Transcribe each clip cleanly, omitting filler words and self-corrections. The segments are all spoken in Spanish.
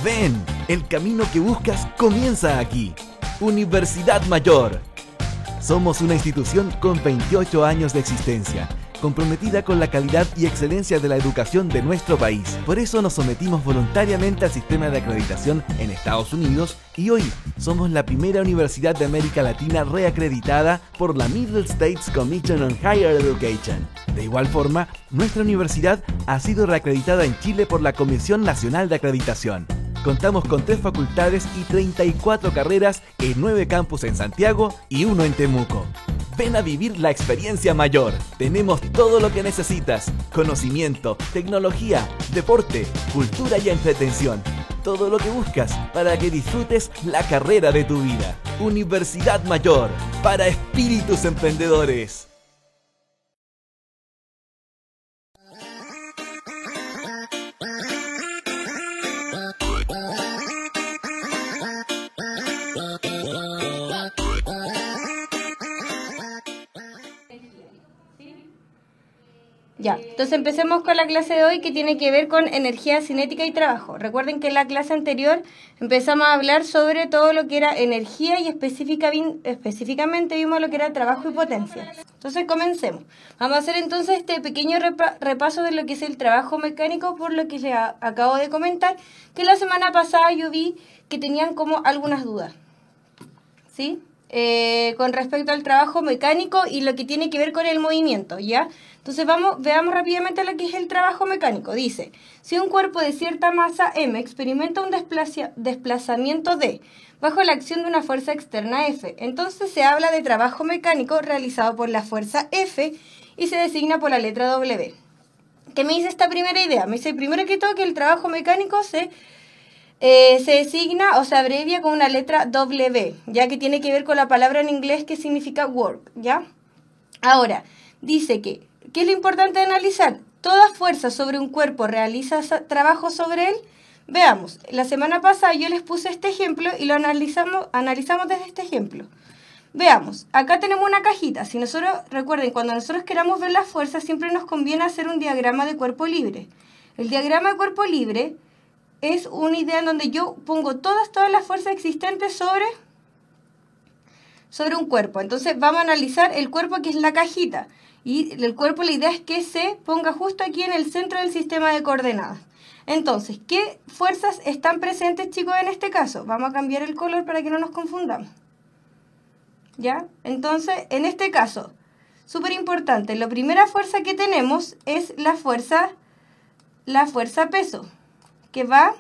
Ven, el camino que buscas comienza aquí. Universidad Mayor. Somos una institución con 28 años de existencia, comprometida con la calidad y excelencia de la educación de nuestro país. Por eso nos sometimos voluntariamente al sistema de acreditación en Estados Unidos y hoy somos la primera universidad de América Latina reacreditada por la Middle States Commission on Higher Education. De igual forma, nuestra universidad ha sido reacreditada en Chile por la Comisión Nacional de Acreditación. Contamos con 3 facultades y 34 carreras en 9 campus en Santiago y 1 en Temuco. Ven a vivir la experiencia mayor. Tenemos todo lo que necesitas: conocimiento, tecnología, deporte, cultura y entretención. Todo lo que buscas para que disfrutes la carrera de tu vida. Universidad Mayor, para espíritus emprendedores. Ya, entonces empecemos con la clase de hoy, que tiene que ver con energía cinética y trabajo. Recuerden que en la clase anterior empezamos a hablar sobre todo lo que era energía y específicamente vimos lo que era trabajo y potencia. Entonces comencemos. Vamos a hacer entonces este pequeño repaso de lo que es el trabajo mecánico, por lo que les acabo de comentar, que la semana pasada yo vi que tenían como algunas dudas, ¿sí? Con respecto al trabajo mecánico y lo que tiene que ver con el movimiento, ¿ya? Entonces veamos rápidamente lo que es el trabajo mecánico. Dice, si un cuerpo de cierta masa m experimenta un desplazamiento d bajo la acción de una fuerza externa F, entonces se habla de trabajo mecánico realizado por la fuerza F y se designa por la letra W. ¿Qué me dice esta primera idea? Me dice primero que todo que el trabajo mecánico se designa o se abrevia con una letra W, ya que tiene que ver con la palabra en inglés que significa work, ¿ya? Ahora, dice que, ¿qué es lo importante de analizar? Toda fuerza sobre un cuerpo realiza trabajo sobre él. Veamos, la semana pasada yo les puse este ejemplo y lo analizamos desde este ejemplo. Veamos, acá tenemos una cajita. Si nosotros, recuerden, cuando nosotros queramos ver las fuerzas, siempre nos conviene hacer un diagrama de cuerpo libre. El diagrama de cuerpo libre es una idea en donde yo pongo todas las fuerzas existentes sobre un cuerpo. Entonces vamos a analizar el cuerpo, que es la cajita. Y el cuerpo, la idea es que se ponga justo aquí en el centro del sistema de coordenadas. Entonces, ¿qué fuerzas están presentes, chicos, en este caso? Vamos a cambiar el color para que no nos confundamos. ¿Ya? Entonces, en este caso, súper importante, la primera fuerza que tenemos es la fuerza peso, que va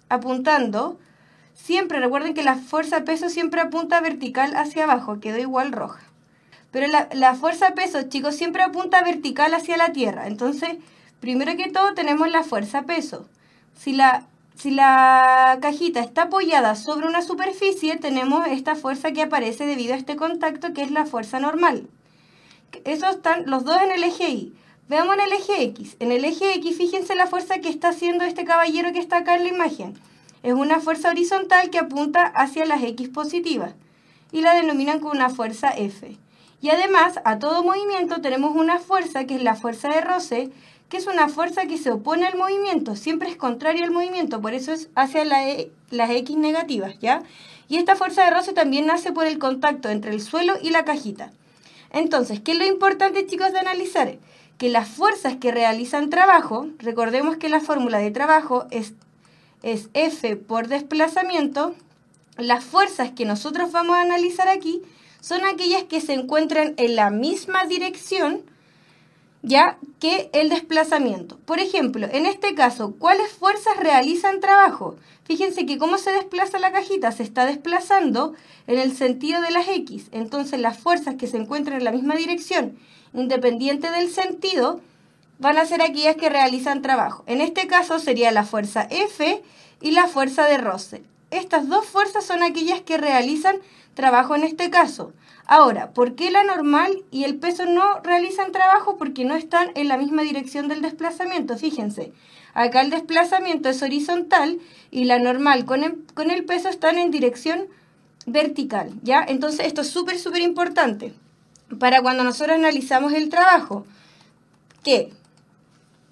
apuntando siempre. Recuerden que la fuerza peso siempre apunta vertical hacia abajo, quedó igual roja. Pero la fuerza peso, chicos, siempre apunta vertical hacia la tierra. Entonces, primero que todo tenemos la fuerza peso. Si la cajita está apoyada sobre una superficie, tenemos esta fuerza que aparece debido a este contacto, que es la fuerza normal. Esos están los dos en el eje Y. Veamos en el eje X. En el eje X, fíjense la fuerza que está haciendo este caballero que está acá en la imagen. Es una fuerza horizontal que apunta hacia las X positivas y la denominan como una fuerza F. Y además, a todo movimiento tenemos una fuerza que es la fuerza de roce, que es una fuerza que se opone al movimiento, siempre es contraria al movimiento, por eso es hacia las X negativas, ¿ya? Y esta fuerza de roce también nace por el contacto entre el suelo y la cajita. Entonces, ¿qué es lo importante, chicos, de analizar? Que las fuerzas que realizan trabajo, recordemos que la fórmula de trabajo es F por desplazamiento. Las fuerzas que nosotros vamos a analizar aquí son aquellas que se encuentran en la misma dirección, ya, que el desplazamiento. Por ejemplo, en este caso, ¿cuáles fuerzas realizan trabajo? Fíjense que cómo se desplaza la cajita, se está desplazando en el sentido de las X. Entonces, las fuerzas que se encuentran en la misma dirección, independiente del sentido, van a ser aquellas que realizan trabajo. En este caso sería la fuerza F y la fuerza de roce. Estas dos fuerzas son aquellas que realizan trabajo en este caso. Ahora, ¿por qué la normal y el peso no realizan trabajo? Porque no están en la misma dirección del desplazamiento. Fíjense, acá el desplazamiento es horizontal y la normal con el peso están en dirección vertical, ¿ya? Entonces esto es súper importante para cuando nosotros analizamos el trabajo, que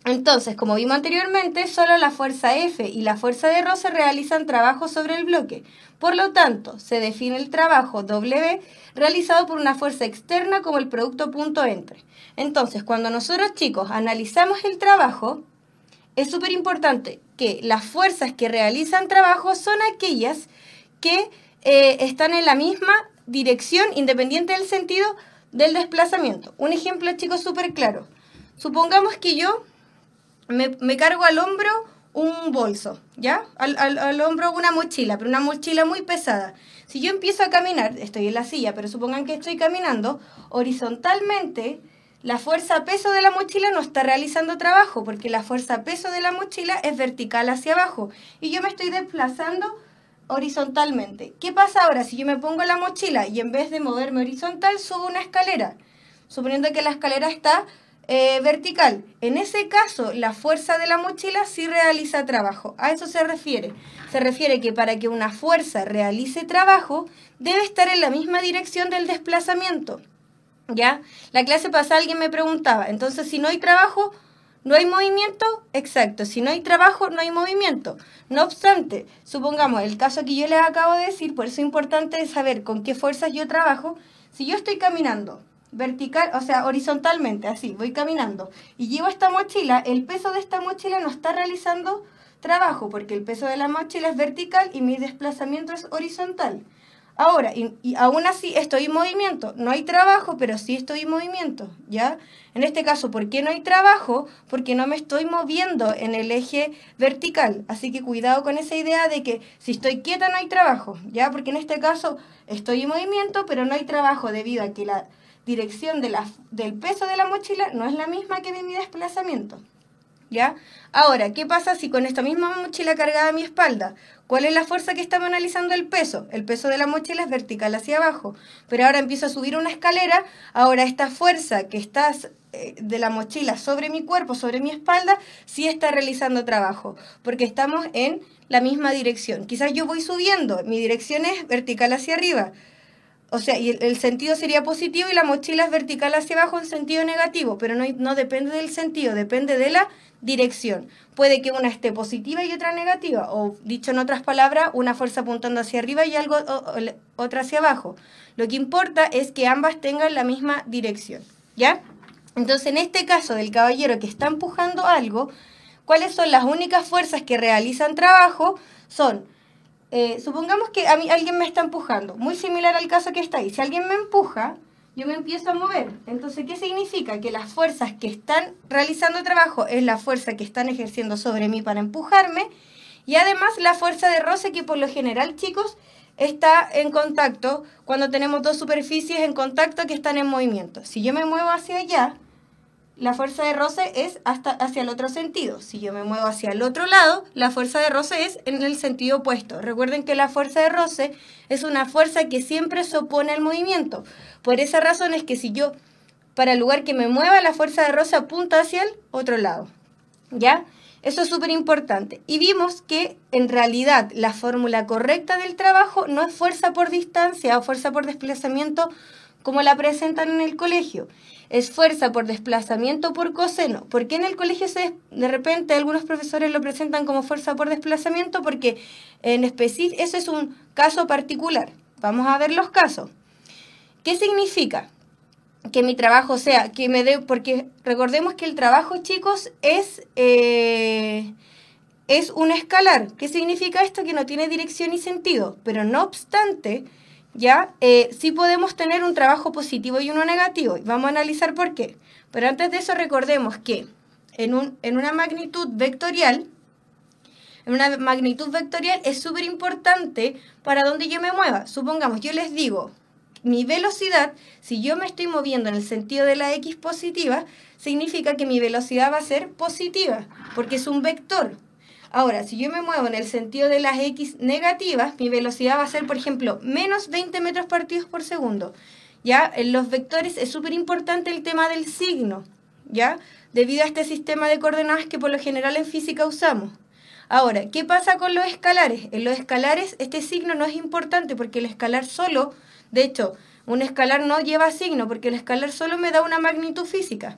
Entonces, como vimos anteriormente, solo la fuerza F y la fuerza de roce realizan trabajo sobre el bloque. Por lo tanto, se define el trabajo W realizado por una fuerza externa como el producto punto entre. Entonces, cuando nosotros, chicos, analizamos el trabajo, es súper importante que las fuerzas que realizan trabajo son aquellas que están en la misma dirección, independiente del sentido del desplazamiento. Un ejemplo, chicos, súper claro. Supongamos que yo me cargo al hombro un bolso, ¿ya? Al hombro una mochila, pero una mochila muy pesada. Si yo empiezo a caminar, estoy en la silla, pero supongan que estoy caminando, horizontalmente, la fuerza peso de la mochila no está realizando trabajo, porque la fuerza peso de la mochila es vertical hacia abajo, y yo me estoy desplazando horizontalmente. ¿Qué pasa ahora si yo me pongo la mochila y en vez de moverme horizontal, subo una escalera? Suponiendo que la escalera está vertical. En ese caso, la fuerza de la mochila sí realiza trabajo. A eso se refiere. Se refiere que para que una fuerza realice trabajo, debe estar en la misma dirección del desplazamiento. ¿Ya? La clase pasada alguien me preguntaba, entonces si no hay trabajo, ¿no hay movimiento? Exacto, si no hay trabajo, no hay movimiento. No obstante, supongamos el caso que yo les acabo de decir, por eso es importante saber con qué fuerzas yo trabajo. Si yo estoy caminando vertical, o sea, horizontalmente, así, voy caminando, y llevo esta mochila, el peso de esta mochila no está realizando trabajo, porque el peso de la mochila es vertical y mi desplazamiento es horizontal. Ahora, y aún así estoy en movimiento, no hay trabajo, pero sí estoy en movimiento, ¿ya? En este caso, ¿por qué no hay trabajo? Porque no me estoy moviendo en el eje vertical, así que cuidado con esa idea de que si estoy quieta no hay trabajo, ¿ya? Porque en este caso estoy en movimiento, pero no hay trabajo debido a que la dirección del peso de la mochila no es la misma que de mi desplazamiento, ¿ya? Ahora, ¿qué pasa si con esta misma mochila cargada a mi espalda? ¿Cuál es la fuerza que estamos analizando el peso? El peso de la mochila es vertical hacia abajo, pero ahora empiezo a subir una escalera, ahora esta fuerza que está de la mochila sobre mi cuerpo, sobre mi espalda, sí está realizando trabajo, porque estamos en la misma dirección. Quizás yo voy subiendo, mi dirección es vertical hacia arriba, o sea, y el sentido sería positivo y la mochila es vertical hacia abajo en sentido negativo, pero no depende del sentido, depende de la dirección. Puede que una esté positiva y otra negativa, o dicho en otras palabras, una fuerza apuntando hacia arriba y algo otra hacia abajo. Lo que importa es que ambas tengan la misma dirección, ¿ya? Entonces, en este caso del caballero que está empujando algo, ¿cuáles son las únicas fuerzas que realizan trabajo? Son supongamos que a mí alguien me está empujando, muy similar al caso que está ahí. Si alguien me empuja, yo me empiezo a mover. Entonces, ¿qué significa? Que las fuerzas que están realizando trabajo es la fuerza que están ejerciendo sobre mí para empujarme y además la fuerza de roce que por lo general, chicos, está en contacto cuando tenemos dos superficies en contacto que están en movimiento. Si yo me muevo hacia allá, la fuerza de roce es hacia el otro sentido. Si yo me muevo hacia el otro lado, la fuerza de roce es en el sentido opuesto. Recuerden que la fuerza de roce es una fuerza que siempre se opone al movimiento. Por esa razón es que si yo, para el lugar que me mueva, la fuerza de roce apunta hacia el otro lado. ¿Ya? Eso es súper importante. Y vimos que en realidad la fórmula correcta del trabajo no es fuerza por distancia o fuerza por desplazamiento como la presentan en el colegio. Es fuerza por desplazamiento por coseno. ¿Por qué en el colegio de repente algunos profesores lo presentan como fuerza por desplazamiento? Porque en específico eso es un caso particular. Vamos a ver los casos. ¿Qué significa? Que mi trabajo sea, que me dé, porque recordemos que el trabajo, chicos, es un escalar. ¿Qué significa esto? Que no tiene dirección y sentido, pero no obstante, ya sí podemos tener un trabajo positivo y uno negativo, y vamos a analizar por qué. Pero antes de eso recordemos que en una magnitud vectorial, es súper importante para donde yo me mueva. Supongamos, yo les digo, mi velocidad, si yo me estoy moviendo en el sentido de la X positiva, significa que mi velocidad va a ser positiva, porque es un vector. Ahora, si yo me muevo en el sentido de las X negativas, mi velocidad va a ser, por ejemplo, menos 20 metros partidos por segundo. ¿Ya? En los vectores es súper importante el tema del signo, ¿ya? Debido a este sistema de coordenadas que por lo general en física usamos. Ahora, ¿qué pasa con los escalares? En los escalares este signo no es importante porque el escalar solo, de hecho, un escalar no lleva signo porque el escalar solo me da una magnitud física.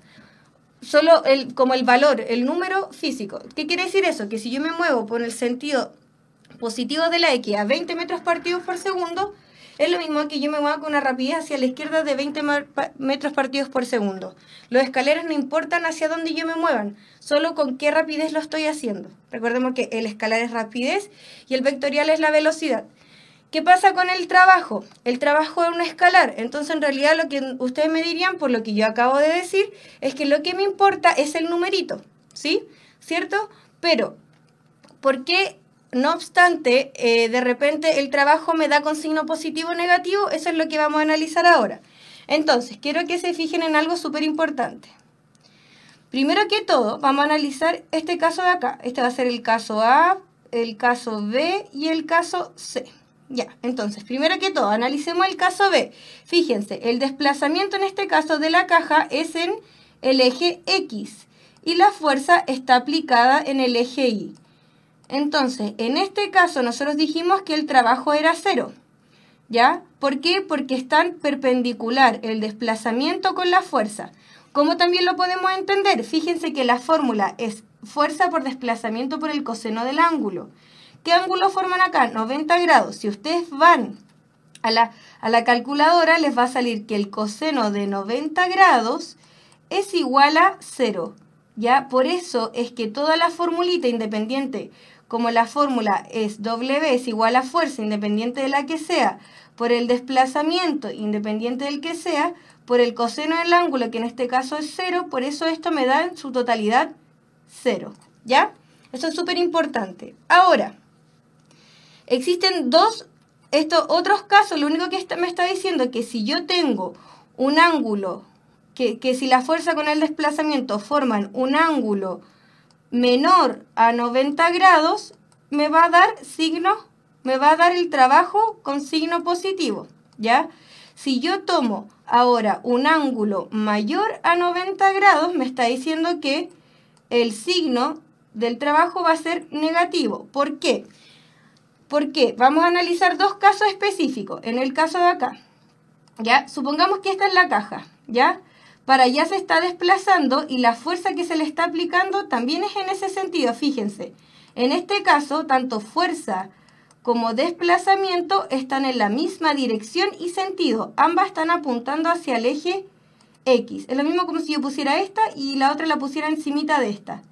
solo como el valor, el número físico. ¿Qué quiere decir eso? Que si yo me muevo por el sentido positivo de la X a 20 metros partidos por segundo, es lo mismo que yo me mueva con una rapidez hacia la izquierda de 20 metros partidos por segundo. Los escaleros no importan hacia dónde yo me muevan, solo con qué rapidez lo estoy haciendo. Recordemos que el escalar es rapidez y el vectorial es la velocidad. ¿Qué pasa con el trabajo? El trabajo es un escalar, entonces en realidad lo que ustedes me dirían, por lo que yo acabo de decir, es que lo que me importa es el numerito, ¿sí? ¿Cierto? Pero, ¿por qué, no obstante, de repente el trabajo me da con signo positivo o negativo? Eso es lo que vamos a analizar ahora. Entonces, quiero que se fijen en algo súper importante. Primero que todo, vamos a analizar este caso de acá. Este va a ser el caso A, el caso B y el caso C. Ya, entonces, primero que todo, analicemos el caso B. Fíjense, el desplazamiento en este caso de la caja es en el eje X y la fuerza está aplicada en el eje Y. Entonces, en este caso nosotros dijimos que el trabajo era 0. ¿Ya? ¿Por qué? Porque están perpendicular el desplazamiento con la fuerza. ¿Cómo también lo podemos entender? Fíjense que la fórmula es fuerza por desplazamiento por el coseno del ángulo. ¿Qué ángulo forman acá? 90 grados. Si ustedes van a la calculadora, les va a salir que el coseno de 90 grados es igual a 0. ¿Ya? Por eso es que toda la formulita independiente, como la fórmula es W es igual a fuerza independiente de la que sea, por el desplazamiento independiente del que sea, por el coseno del ángulo, que en este caso es 0, por eso esto me da en su totalidad 0. ¿Ya? Eso es súper importante. Ahora, existen estos otros casos. Lo único que me está diciendo es que si yo tengo un ángulo, que si la fuerza con el desplazamiento forman un ángulo menor a 90 grados, me va a dar el trabajo con signo positivo, ¿ya? Si yo tomo ahora un ángulo mayor a 90 grados, me está diciendo que el signo del trabajo va a ser negativo. ¿Por qué? Porque vamos a analizar dos casos específicos. En el caso de acá, ¿ya? Supongamos que esta es la caja, ¿ya? Para allá se está desplazando y la fuerza que se le está aplicando también es en ese sentido, fíjense. En este caso, tanto fuerza como desplazamiento están en la misma dirección y sentido. Ambas están apuntando hacia el eje X. Es lo mismo como si yo pusiera esta y la otra la pusiera encimita de esta,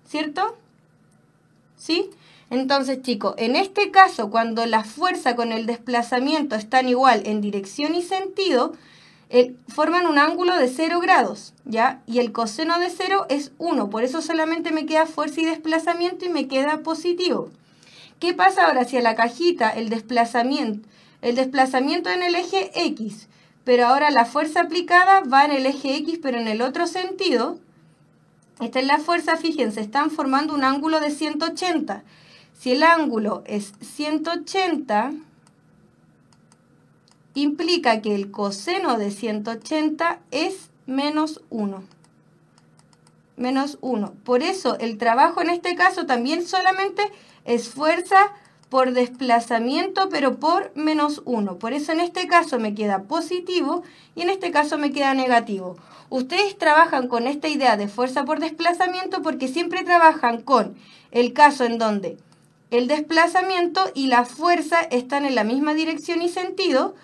¿cierto? ¿Sí? Entonces, chicos, en este caso, cuando la fuerza con el desplazamiento están igual en dirección y sentido, forman un ángulo de 0 grados, ¿ya? Y el coseno de 0 es 1, por eso solamente me queda fuerza y desplazamiento y me queda positivo. ¿Qué pasa ahora si a la cajita el desplazamiento en el eje X, pero ahora la fuerza aplicada va en el eje X, pero en el otro sentido? Esta es la fuerza, fíjense, están formando un ángulo de 180. Si el ángulo es 180, implica que el coseno de 180 es menos 1. Menos 1. Por eso el trabajo en este caso también solamente es fuerza por desplazamiento, pero por menos 1. Por eso en este caso me queda positivo y en este caso me queda negativo. Ustedes trabajan con esta idea de fuerza por desplazamiento porque siempre trabajan con el caso en donde el desplazamiento y la fuerza están en la misma dirección y sentido,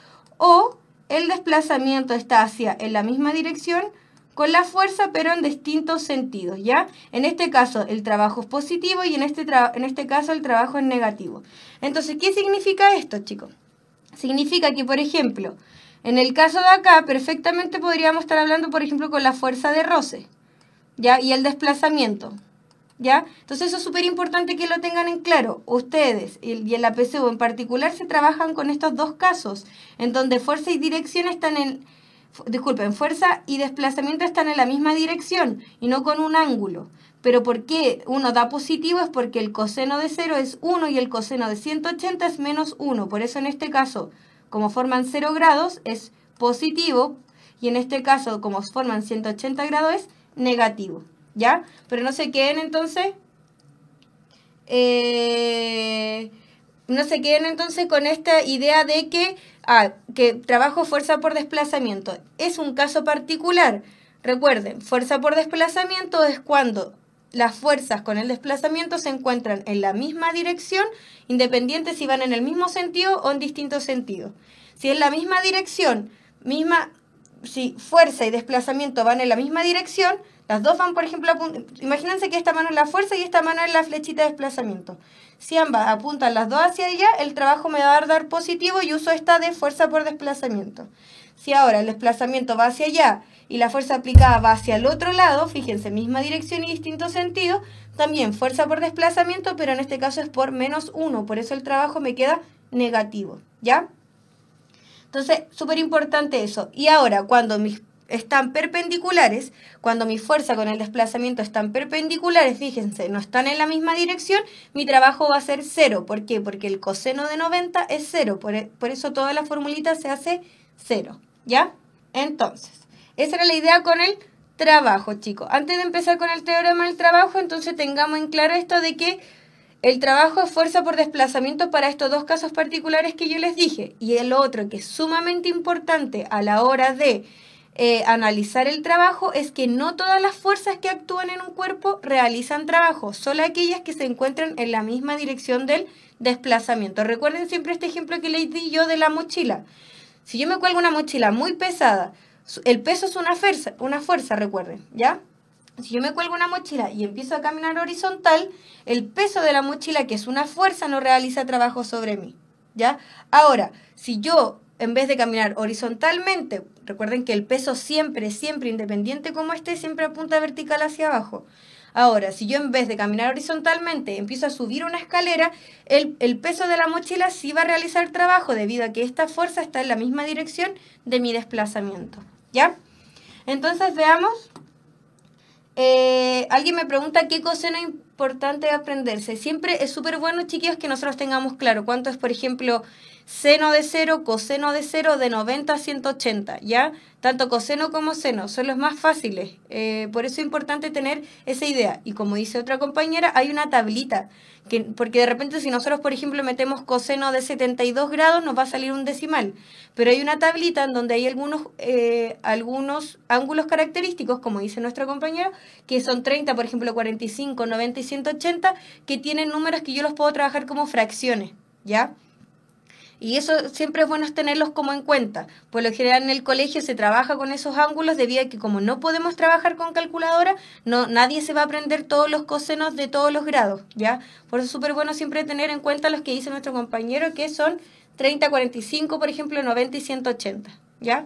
o el desplazamiento está en la misma dirección con la fuerza, pero en distintos sentidos, ¿ya? En este caso el trabajo es positivo y en este caso el trabajo es negativo. Entonces, ¿qué significa esto, chicos? Significa que, por ejemplo, en el caso de acá, perfectamente podríamos estar hablando, por ejemplo, con la fuerza de roce, ¿ya? Y el desplazamiento, ¿ya? Entonces eso es súper importante que lo tengan en claro. Ustedes y en la PSU en particular se trabajan con estos dos casos, en donde fuerza y dirección fuerza y desplazamiento están en la misma dirección y no con un ángulo. Pero ¿por qué uno da positivo? Es porque el coseno de 0 es 1 y el coseno de 180 es menos 1. Por eso en este caso, como forman 0 grados, es positivo, y en este caso, como forman 180 grados, es negativo, ¿ya? Pero no se queden entonces con esta idea de que trabajo fuerza por desplazamiento. Es un caso particular. Recuerden, fuerza por desplazamiento es cuando las fuerzas con el desplazamiento se encuentran en la misma dirección, independiente si van en el mismo sentido o en distintos sentidos. Si en la misma dirección, si fuerza y desplazamiento van en la misma dirección, las dos van, por ejemplo, imagínense que esta mano es la fuerza y esta mano es la flechita de desplazamiento. Si ambas apuntan las dos hacia allá, el trabajo me va a dar positivo y uso esta de fuerza por desplazamiento. Si ahora el desplazamiento va hacia allá y la fuerza aplicada va hacia el otro lado, fíjense, misma dirección y distinto sentido, también fuerza por desplazamiento, pero en este caso es por -1, por eso el trabajo me queda negativo, ¿ya? Entonces, súper importante eso. Y ahora, cuando están perpendiculares, cuando mi fuerza con el desplazamiento están perpendiculares, fíjense, no están en la misma dirección, mi trabajo va a ser 0. ¿Por qué? Porque el coseno de 90 es 0, por eso toda la formulita se hace 0, ¿ya? Entonces, esa era la idea con el trabajo, chicos. Antes de empezar con el teorema del trabajo, entonces tengamos en claro esto de que el trabajo es fuerza por desplazamiento para estos dos casos particulares que yo les dije. Y el otro que es sumamente importante a la hora de analizar el trabajo es que no todas las fuerzas que actúan en un cuerpo realizan trabajo, solo aquellas que se encuentran en la misma dirección del desplazamiento. Recuerden siempre este ejemplo que les di yo de la mochila. Si yo me cuelgo una mochila muy pesada, el peso es una fuerza, recuerden, ¿ya? Si yo me cuelgo una mochila y empiezo a caminar horizontal, el peso de la mochila, que es una fuerza, no realiza trabajo sobre mí, ¿ya? Ahora, si yo, en vez de caminar horizontalmente, recuerden que el peso siempre, independiente como esté, siempre apunta vertical hacia abajo. Ahora, si yo en vez de caminar horizontalmente empiezo a subir una escalera, el peso de la mochila sí va a realizar trabajo debido a que esta fuerza está en la misma dirección de mi desplazamiento, ¿ya? Entonces veamos. Alguien me pregunta qué coseno es importante aprenderse. Siempre es súper bueno, chiquillos, que nosotros tengamos claro cuánto es, por ejemplo, seno de 0, coseno de 0, de 90 a 180, ¿ya? Tanto coseno como seno son los más fáciles. Por eso es importante tener esa idea. Y como dice otra compañera, hay una tablita. Porque de repente si nosotros, por ejemplo, metemos coseno de 72 grados, nos va a salir un decimal. Pero hay una tablita en donde hay algunos ángulos característicos, como dice nuestra compañera, que son 30, por ejemplo, 45, 90 y 180, que tienen números que yo los puedo trabajar como fracciones, ¿ya? Y eso siempre es bueno tenerlos como en cuenta. Por lo general en el colegio se trabaja con esos ángulos debido a que como no podemos trabajar con calculadora, nadie se va a aprender todos los cosenos de todos los grados, ¿ya? Por eso es súper bueno siempre tener en cuenta los que dice nuestro compañero, que son 30, 45, por ejemplo, 90 y 180, ¿ya?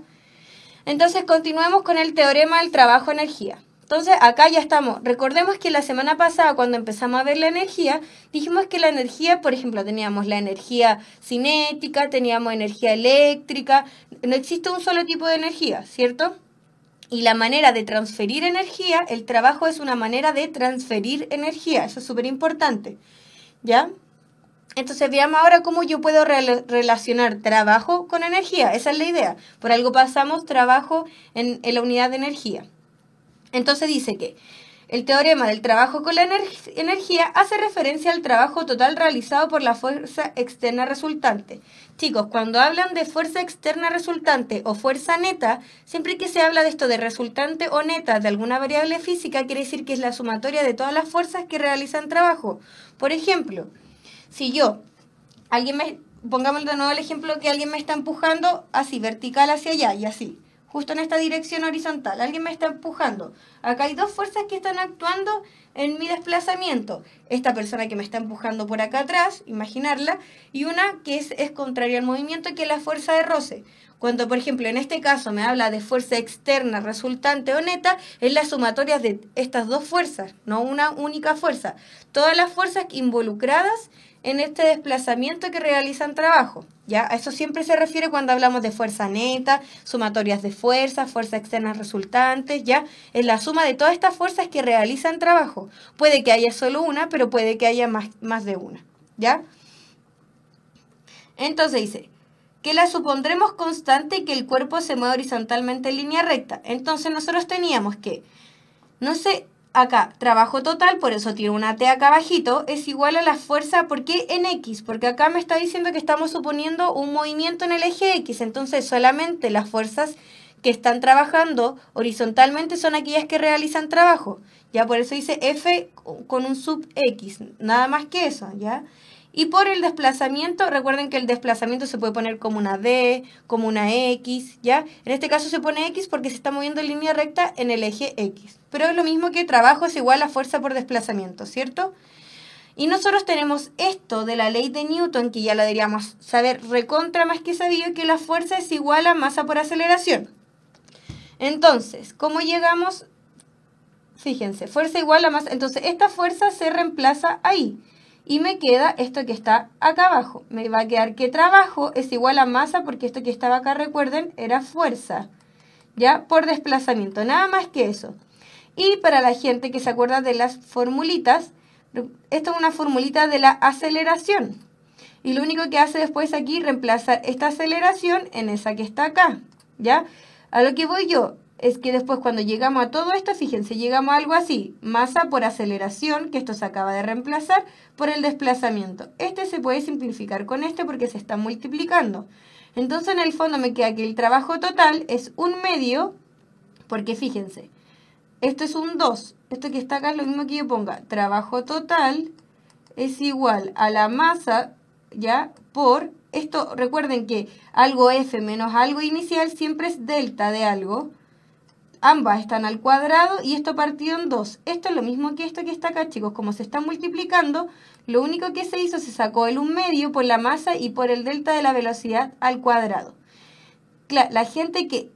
Entonces continuemos con el teorema del trabajo-energía. Entonces, acá ya estamos. Recordemos que la semana pasada, cuando empezamos a ver la energía, dijimos que la energía, por ejemplo, teníamos la energía cinética, teníamos energía eléctrica. No existe un solo tipo de energía, ¿cierto? Y la manera de transferir energía, el trabajo es una manera de transferir energía. Eso es súper importante, ¿ya? Entonces, veamos ahora cómo yo puedo relacionar trabajo con energía. Esa es la idea. Por algo pasamos trabajo en la unidad de energía. Entonces dice que el teorema del trabajo con la energía hace referencia al trabajo total realizado por la fuerza externa resultante. Chicos, cuando hablan de fuerza externa resultante o fuerza neta, siempre que se habla de esto de resultante o neta de alguna variable física, quiere decir que es la sumatoria de todas las fuerzas que realizan trabajo. Por ejemplo, si pongamos de nuevo el ejemplo que alguien me está empujando así, vertical hacia allá y así. Justo en esta dirección horizontal, alguien me está empujando. Acá hay dos fuerzas que están actuando en mi desplazamiento. Esta persona que me está empujando por acá atrás, imaginarla, y una que es contraria al movimiento, que es la fuerza de roce. Cuando, por ejemplo, en este caso me habla de fuerza externa resultante o neta, es la sumatoria de estas dos fuerzas, no una única fuerza. Todas las fuerzas involucradas en este desplazamiento que realizan trabajo, ¿ya? A eso siempre se refiere cuando hablamos de fuerza neta, sumatorias de fuerzas, fuerzas externas resultantes, ¿ya? Es la suma de todas estas fuerzas que realizan trabajo. Puede que haya solo una, pero puede que haya más de una, ¿ya? Entonces dice que la supondremos constante y que el cuerpo se mueve horizontalmente en línea recta. Entonces nosotros teníamos que, acá, trabajo total, por eso tiene una T acá abajito, es igual a la fuerza, ¿por qué en X? Porque acá me está diciendo que estamos suponiendo un movimiento en el eje X, entonces solamente las fuerzas que están trabajando horizontalmente son aquellas que realizan trabajo. Ya por eso dice F con un sub X, nada más que eso, ¿ya? Y por el desplazamiento, recuerden que el desplazamiento se puede poner como una D, como una X, ¿ya? En este caso se pone X porque se está moviendo en línea recta en el eje X. Pero es lo mismo que trabajo es igual a fuerza por desplazamiento, ¿cierto? Y nosotros tenemos esto de la ley de Newton, que ya la deberíamos saber recontra más que sabido, que la fuerza es igual a masa por aceleración. Entonces, ¿cómo llegamos? Fíjense, fuerza igual a masa. Entonces, esta fuerza se reemplaza ahí. Y me queda esto que está acá abajo. Me va a quedar que trabajo es igual a masa, porque esto que estaba acá, recuerden, era fuerza, ¿ya? Por desplazamiento, nada más que eso. Y para la gente que se acuerda de las formulitas, esto es una formulita de la aceleración. Y lo único que hace después aquí es reemplazar esta aceleración en esa que está acá, ¿ya? A lo que voy yo es que después cuando llegamos a todo esto, fíjense, llegamos a algo así, masa por aceleración, que esto se acaba de reemplazar, por el desplazamiento. Este se puede simplificar con este porque se está multiplicando. Entonces en el fondo me queda que el trabajo total es 1/2, porque fíjense, esto es un 2, esto que está acá es lo mismo que yo ponga, trabajo total es igual a la masa, ¿ya? Por, esto recuerden que algo F menos algo inicial siempre es delta de algo. Ambas están al cuadrado y esto partido en 2. Esto es lo mismo que esto que está acá, chicos. Como se está multiplicando, lo único que se hizo, se sacó el 1/2 por la masa y por el delta de la velocidad al cuadrado. Claro, la gente que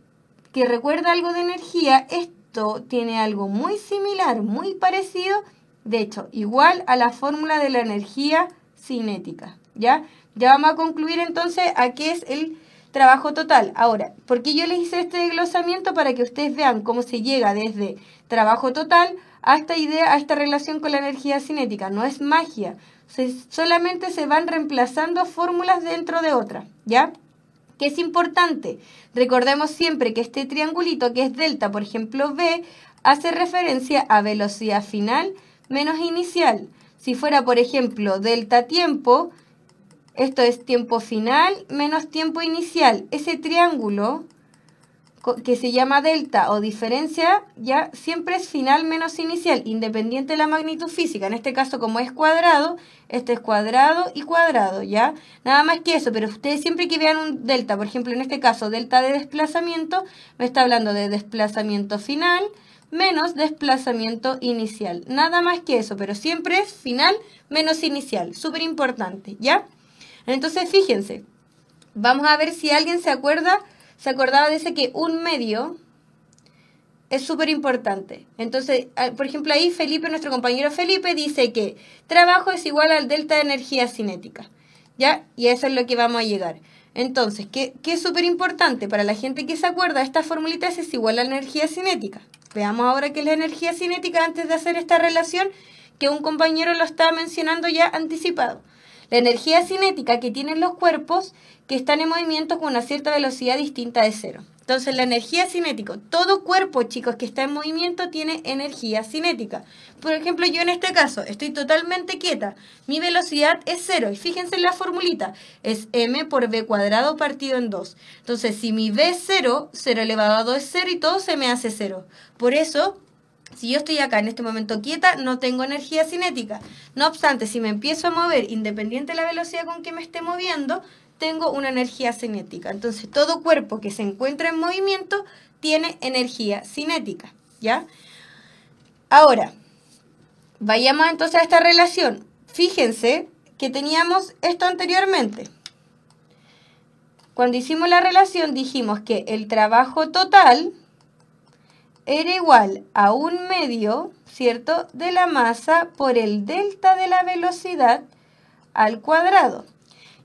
recuerda algo de energía, esto tiene algo muy similar, muy parecido, de hecho, igual a la fórmula de la energía cinética, ¿ya? Ya vamos a concluir entonces a qué es el trabajo total. Ahora, ¿por qué yo les hice este desglosamiento? Para que ustedes vean cómo se llega desde trabajo total a esta idea, a esta relación con la energía cinética. No es magia, solamente se van reemplazando fórmulas dentro de otra, ¿ya? ¿Qué es importante? Recordemos siempre que este triangulito que es delta, por ejemplo V, hace referencia a velocidad final menos inicial. Si fuera, por ejemplo, delta tiempo, esto es tiempo final menos tiempo inicial. Ese triángulo que se llama delta o diferencia, ya siempre es final menos inicial, independiente de la magnitud física. En este caso, como es cuadrado, este es cuadrado y cuadrado, ¿ya? Nada más que eso, pero ustedes siempre que vean un delta, por ejemplo, en este caso, delta de desplazamiento, me está hablando de desplazamiento final menos desplazamiento inicial. Nada más que eso, pero siempre es final menos inicial. Súper importante, ¿ya? Entonces, fíjense, vamos a ver si alguien se acordaba de ese que 1/2 es súper importante. Entonces, por ejemplo, ahí Felipe, nuestro compañero Felipe, dice que trabajo es igual al delta de energía cinética, ¿ya? Y eso es lo que vamos a llegar. Entonces, ¿qué es súper importante? Para la gente que se acuerda, esta formulita es igual a la energía cinética. Veamos ahora qué es la energía cinética antes de hacer esta relación, que un compañero lo estaba mencionando ya anticipado. La energía cinética que tienen los cuerpos que están en movimiento con una cierta velocidad distinta de cero. Entonces, la energía cinética, todo cuerpo, chicos, que está en movimiento tiene energía cinética. Por ejemplo, yo en este caso estoy totalmente quieta. Mi velocidad es 0. Y fíjense en la formulita. Es m por v cuadrado partido en 2. Entonces, si mi v es 0, 0 elevado a 2 es 0 y todo se me hace 0. Por eso, si yo estoy acá en este momento quieta, no tengo energía cinética. No obstante, si me empiezo a mover, independiente de la velocidad con que me esté moviendo, tengo una energía cinética. Entonces, todo cuerpo que se encuentra en movimiento tiene energía cinética, ¿ya? Ahora, vayamos entonces a esta relación. Fíjense que teníamos esto anteriormente. Cuando hicimos la relación dijimos que el trabajo total era igual a 1/2, ¿cierto?, de la masa por el delta de la velocidad al cuadrado.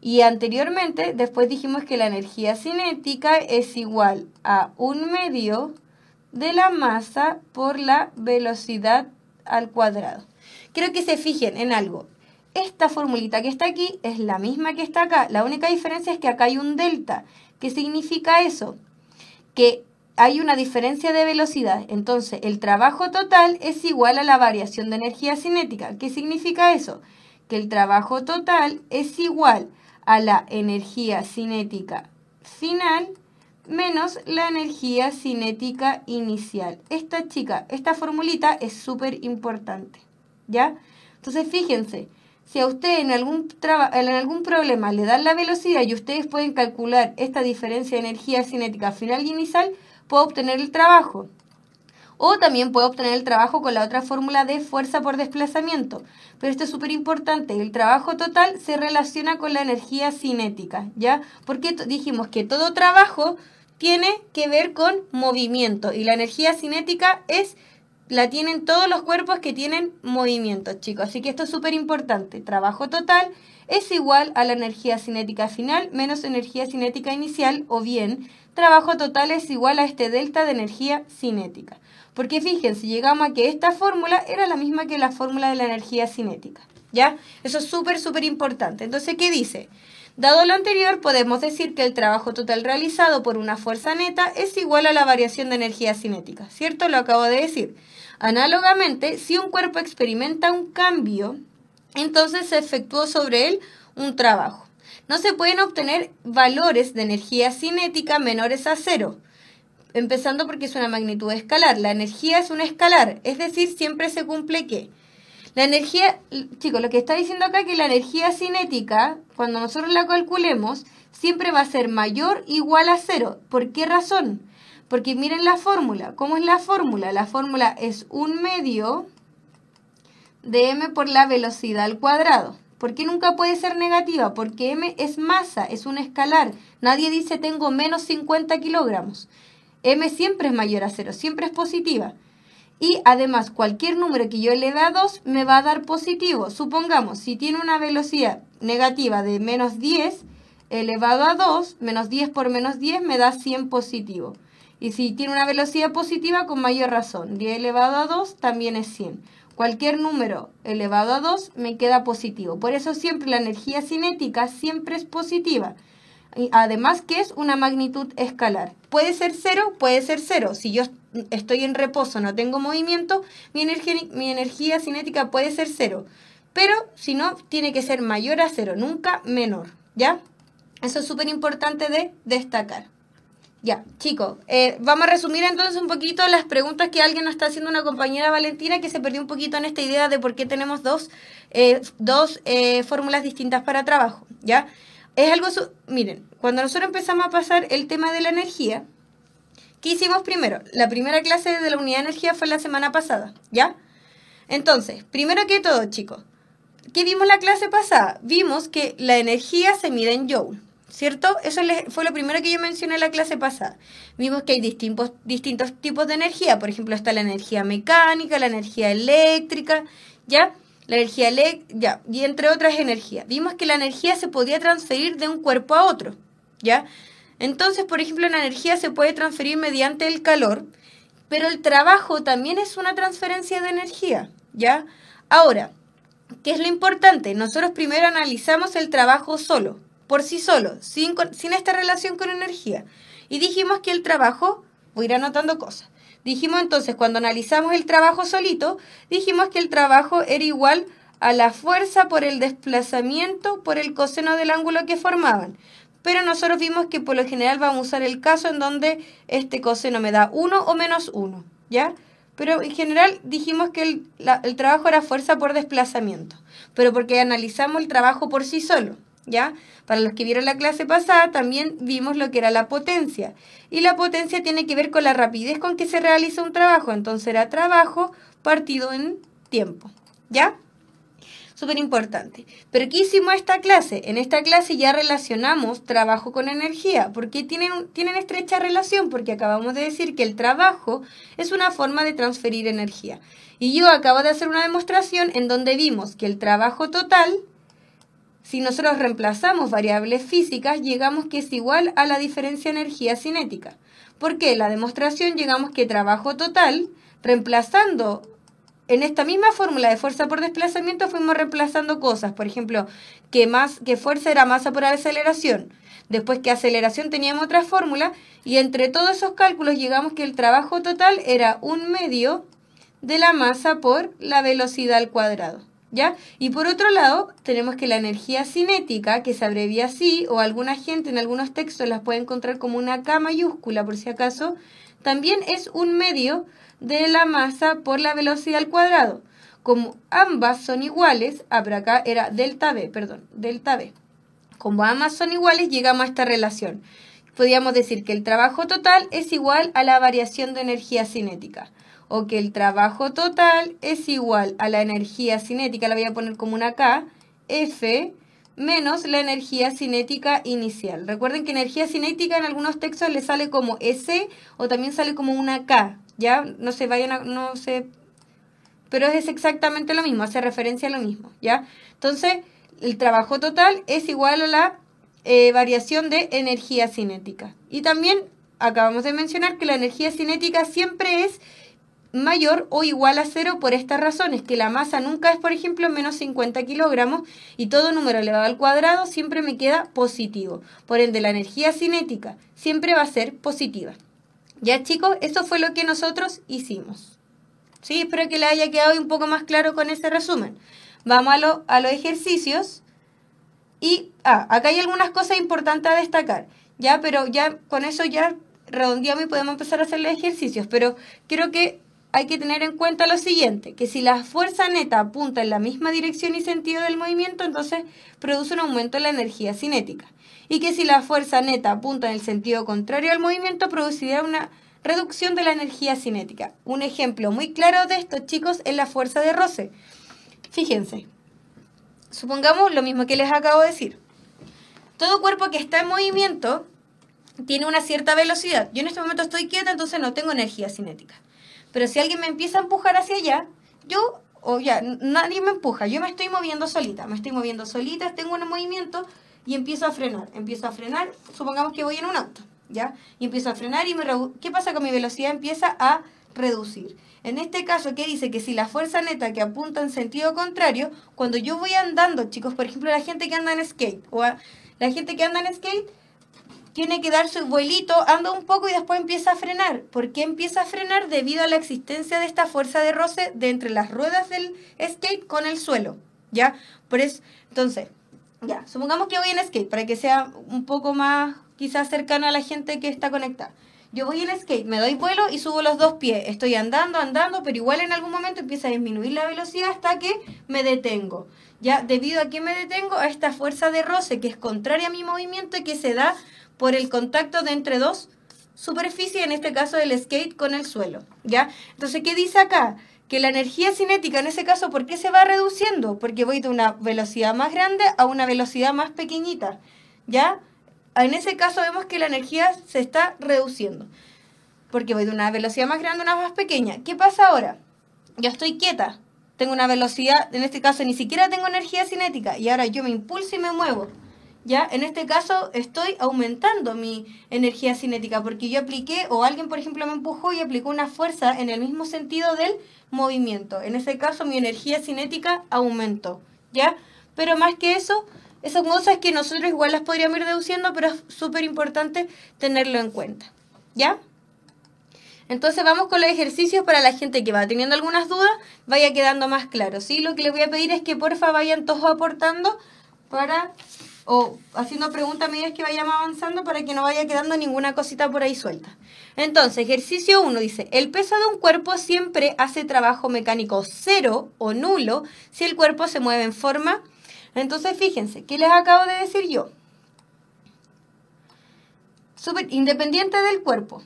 Y anteriormente, después dijimos que la energía cinética es igual a 1/2 de la masa por la velocidad al cuadrado. Quiero que se fijen en algo. Esta formulita que está aquí es la misma que está acá. La única diferencia es que acá hay un delta. ¿Qué significa eso? Que hay una diferencia de velocidad. Entonces, el trabajo total es igual a la variación de energía cinética. ¿Qué significa eso? Que el trabajo total es igual a la energía cinética final menos la energía cinética inicial. Esta formulita es súper importante, ¿ya? Entonces, fíjense, si a usted en algún problema le dan la velocidad y ustedes pueden calcular esta diferencia de energía cinética final y inicial, puede obtener el trabajo. O también puede obtener el trabajo con la otra fórmula de fuerza por desplazamiento. Pero esto es súper importante. El trabajo total se relaciona con la energía cinética, ¿ya? Porque dijimos que todo trabajo tiene que ver con movimiento. Y la energía cinética la tienen todos los cuerpos que tienen movimiento, chicos. Así que esto es súper importante. Trabajo total es igual a la energía cinética final menos energía cinética inicial, o bien trabajo total es igual a este delta de energía cinética. Porque fíjense, llegamos a que esta fórmula era la misma que la fórmula de la energía cinética, ¿ya? Eso es súper, súper importante. Entonces, ¿qué dice? Dado lo anterior, podemos decir que el trabajo total realizado por una fuerza neta es igual a la variación de energía cinética, ¿cierto? Lo acabo de decir. Análogamente, si un cuerpo experimenta un cambio, entonces se efectuó sobre él un trabajo. No se pueden obtener valores de energía cinética menores a 0, empezando porque es una magnitud escalar. La energía es un escalar, es decir, siempre se cumple que la energía, chicos, lo que está diciendo acá es que la energía cinética, cuando nosotros la calculemos, siempre va a ser mayor o igual a 0. ¿Por qué razón? Porque miren la fórmula. ¿Cómo es la fórmula? La fórmula es 1/2 de m por la velocidad al cuadrado. ¿Por qué nunca puede ser negativa? Porque m es masa, es un escalar. Nadie dice tengo menos 50 kilogramos. M siempre es mayor a 0, siempre es positiva. Y además, cualquier número que yo eleve a 2 me va a dar positivo. Supongamos, si tiene una velocidad negativa de menos 10 elevado a 2, menos 10 por menos 10 me da 100 positivo. Y si tiene una velocidad positiva, con mayor razón, 10 elevado a 2 también es 100. Cualquier número elevado a 2 me queda positivo. Por eso siempre la energía cinética siempre es positiva. Además que es una magnitud escalar. Puede ser 0, puede ser 0. Si yo estoy en reposo, no tengo movimiento, mi energía cinética puede ser 0. Pero si no, tiene que ser mayor a 0, nunca menor, ¿ya? Eso es súper importante de destacar. Ya, chicos, vamos a resumir entonces un poquito las preguntas que alguien nos está haciendo, una compañera Valentina, que se perdió un poquito en esta idea de por qué tenemos dos fórmulas distintas para trabajo, ¿ya? Es algo, miren, cuando nosotros empezamos a pasar el tema de la energía, ¿qué hicimos primero? La primera clase de la unidad de energía fue la semana pasada, ¿ya? Entonces, primero que todo, chicos, ¿qué vimos la clase pasada? Vimos que la energía se mide en joule, ¿cierto? Eso fue lo primero que yo mencioné en la clase pasada. Vimos que hay distintos tipos de energía. Por ejemplo, está la energía mecánica, la energía eléctrica, ¿ya? La energía eléctrica, y entre otras energías. Vimos que la energía se podía transferir de un cuerpo a otro, ¿ya? Entonces, por ejemplo, la energía se puede transferir mediante el calor, pero el trabajo también es una transferencia de energía, ¿ya? Ahora, ¿qué es lo importante? Nosotros primero analizamos el trabajo solo, por sí solo, sin esta relación con energía. Y dijimos que el trabajo, voy a ir anotando cosas. Dijimos entonces, cuando analizamos el trabajo solito, dijimos que el trabajo era igual a la fuerza por el desplazamiento por el coseno del ángulo que formaban. Pero nosotros vimos que por lo general vamos a usar el caso en donde este coseno me da 1 o menos 1, ¿ya? Pero en general dijimos que el trabajo era fuerza por desplazamiento, pero porque analizamos el trabajo por sí solo, ¿ya? Para los que vieron la clase pasada también vimos lo que era la potencia. Y la potencia tiene que ver con la rapidez con que se realiza un trabajo. Entonces era trabajo partido en tiempo, ¿ya? Súper importante. ¿Pero qué hicimos esta clase? En esta clase ya relacionamos trabajo con energía. ¿Por qué tienen estrecha relación? Porque acabamos de decir que el trabajo es una forma de transferir energía. Y yo acabo de hacer una demostración en donde vimos que el trabajo total, si nosotros reemplazamos variables físicas, llegamos que es igual a la diferencia de energía cinética. ¿Por qué? La demostración llegamos que trabajo total, reemplazando en esta misma fórmula de fuerza por desplazamiento, fuimos reemplazando cosas. Por ejemplo, que fuerza era masa por aceleración. Después que aceleración teníamos otra fórmula. Y entre todos esos cálculos llegamos que el trabajo total era 1/2 de la masa por la velocidad al cuadrado. ¿Ya? Y por otro lado, tenemos que la energía cinética, que se abrevia así, o alguna gente en algunos textos las puede encontrar como una K mayúscula, por si acaso, también es un medio de la masa por la velocidad al cuadrado. Como ambas son iguales, pero acá era delta V. Como ambas son iguales, llegamos a esta relación. Podríamos decir que el trabajo total es igual a la variación de energía cinética. O que el trabajo total es igual a la energía cinética, la voy a poner como una K, F, menos la energía cinética inicial. Recuerden que energía cinética en algunos textos le sale como S o también sale como una K, ¿ya? No se vayan a... no sé, pero es exactamente lo mismo, hace referencia a lo mismo, ¿ya? Entonces, el trabajo total es igual a la variación de energía cinética. Y también acabamos de mencionar que la energía cinética siempre es mayor o igual a cero por estas razones, que la masa nunca es, por ejemplo, menos 50 kilogramos y todo número elevado al cuadrado siempre me queda positivo. Por ende, la energía cinética siempre va a ser positiva. Ya, chicos, eso fue lo que nosotros hicimos. Sí, espero que les haya quedado un poco más claro con ese resumen. Vamos a los ejercicios. Y acá hay algunas cosas importantes a destacar, ya, pero ya con eso ya redondeamos y podemos empezar a hacer los ejercicios, pero creo que hay que tener en cuenta lo siguiente, que si la fuerza neta apunta en la misma dirección y sentido del movimiento, entonces produce un aumento en la energía cinética, y que si la fuerza neta apunta en el sentido contrario al movimiento, producirá una reducción de la energía cinética. Un ejemplo muy claro de esto, chicos, es la fuerza de roce. Fíjense. Supongamos lo mismo que les acabo de decir. Todo cuerpo que está en movimiento tiene una cierta velocidad. Yo en este momento estoy quieta, entonces no tengo energía cinética. Pero si alguien me empieza a empujar hacia allá, nadie me empuja, yo me estoy moviendo solita, tengo un movimiento y empiezo a frenar, supongamos que voy en un auto, ¿ya? Y empiezo a frenar y ¿qué pasa con mi velocidad? Empieza a reducir. En este caso, ¿qué dice? Que si la fuerza neta que apunta en sentido contrario, cuando yo voy andando, chicos, por ejemplo, la gente que anda en skate, tiene que dar su vuelito, anda un poco y después empieza a frenar. ¿Por qué empieza a frenar? Debido a la existencia de esta fuerza de roce de entre las ruedas del skate con el suelo, ¿ya? Por eso, entonces, ya, supongamos que voy en skate, para que sea un poco más, quizás cercano a la gente que está conectada. Yo voy en skate, me doy vuelo y subo los dos pies. Estoy andando, pero igual en algún momento empieza a disminuir la velocidad hasta que me detengo. ¿Ya? Debido a que me detengo, a esta fuerza de roce que es contraria a mi movimiento y que se da por el contacto de entre dos superficies, en este caso el skate con el suelo. ¿Ya? Entonces, ¿qué dice acá? Que la energía cinética, en ese caso, ¿por qué se va reduciendo? Porque voy de una velocidad más grande a una velocidad más pequeñita. ¿Ya? En ese caso vemos que la energía se está reduciendo, porque voy de una velocidad más grande a una más pequeña. ¿Qué pasa ahora? Yo estoy quieta, tengo una velocidad, en este caso ni siquiera tengo energía cinética, y ahora yo me impulso y me muevo. ¿Ya? En este caso estoy aumentando mi energía cinética, porque yo apliqué, o alguien por ejemplo me empujó y aplicó una fuerza en el mismo sentido del movimiento. En ese caso mi energía cinética aumentó. ¿Ya? Pero más que eso, esas cosas que nosotros igual las podríamos ir deduciendo, pero es súper importante tenerlo en cuenta. ¿Ya? Entonces vamos con los ejercicios para la gente que va teniendo algunas dudas, vaya quedando más claro, ¿sí? Lo que les voy a pedir es que porfa vayan todos aportando o haciendo preguntas a medida que vayamos avanzando para que no vaya quedando ninguna cosita por ahí suelta. Entonces, ejercicio 1 dice, el peso de un cuerpo siempre hace trabajo mecánico cero o nulo si el cuerpo se mueve en forma. Entonces, fíjense, ¿qué les acabo de decir yo? Independiente del cuerpo,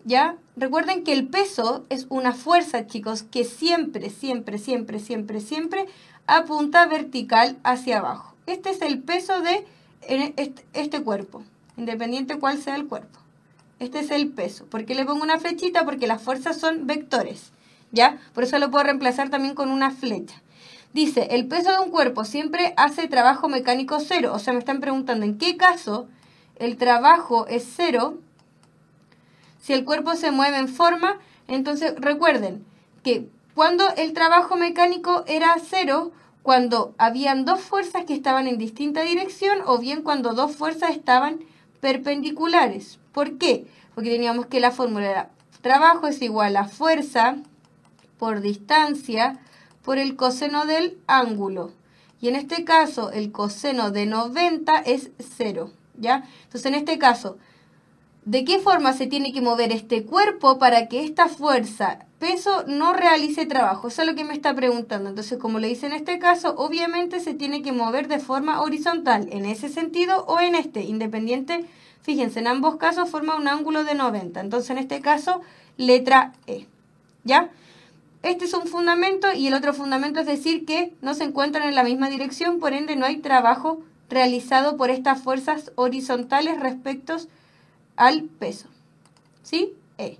¿ya? Recuerden que el peso es una fuerza, chicos, que siempre apunta vertical hacia abajo. Este es el peso de este cuerpo, independiente cuál sea el cuerpo. Este es el peso. ¿Por qué le pongo una flechita? Porque las fuerzas son vectores, ¿ya? Por eso lo puedo reemplazar también con una flecha. Dice, el peso de un cuerpo siempre hace trabajo mecánico cero. O sea, me están preguntando en qué caso el trabajo es cero si el cuerpo se mueve en forma. Entonces, recuerden que cuando el trabajo mecánico era cero, cuando habían dos fuerzas que estaban en distinta dirección o bien cuando dos fuerzas estaban perpendiculares. ¿Por qué? Porque teníamos que la fórmula era trabajo es igual a fuerza por distancia por el coseno del ángulo. Y en este caso, el coseno de 90 es 0, ¿ya? Entonces, en este caso, ¿de qué forma se tiene que mover este cuerpo para que esta fuerza, peso, no realice trabajo? Eso es lo que me está preguntando. Entonces, como le dice en este caso, obviamente se tiene que mover de forma horizontal, en ese sentido o en este, independiente. Fíjense, en ambos casos forma un ángulo de 90. Entonces, en este caso, letra E, ¿ya? Este es un fundamento y el otro fundamento es decir que no se encuentran en la misma dirección, por ende no hay trabajo realizado por estas fuerzas horizontales respecto al peso. ¿Sí? E.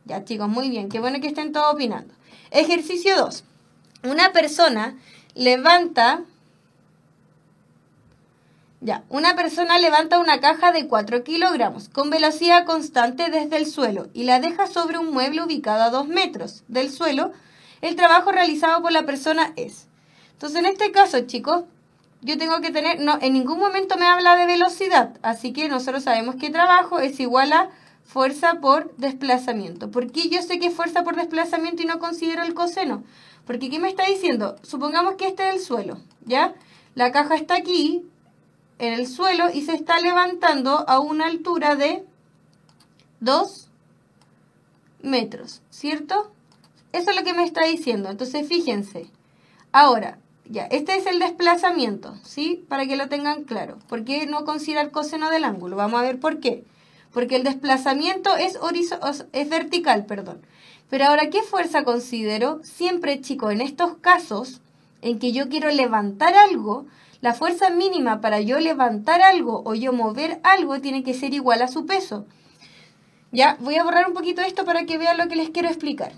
Ya, chicos, muy bien. Qué bueno que estén todos opinando. Ejercicio 2. Una persona levanta una caja de 4 kilogramos con velocidad constante desde el suelo y la deja sobre un mueble ubicado a 2 metros del suelo. El trabajo realizado por la persona es. Entonces, en este caso, chicos, yo tengo que tener, no, en ningún momento me habla de velocidad, así que nosotros sabemos que trabajo es igual a fuerza por desplazamiento. ¿Por qué yo sé que es fuerza por desplazamiento y no considero el coseno? Porque ¿qué me está diciendo? Supongamos que este es el suelo, ¿ya? La caja está aquí, en el suelo, y se está levantando a una altura de 2 metros, ¿cierto? Eso es lo que me está diciendo. Entonces, fíjense. Ahora, ya, este es el desplazamiento, ¿sí? Para que lo tengan claro. ¿Por qué no considera el coseno del ángulo? Vamos a ver por qué. Porque el desplazamiento es vertical, perdón. Pero ahora, ¿qué fuerza considero? Siempre, chicos, en estos casos en que yo quiero levantar algo, la fuerza mínima para yo levantar algo o yo mover algo tiene que ser igual a su peso. Ya, voy a borrar un poquito esto para que vean lo que les quiero explicar.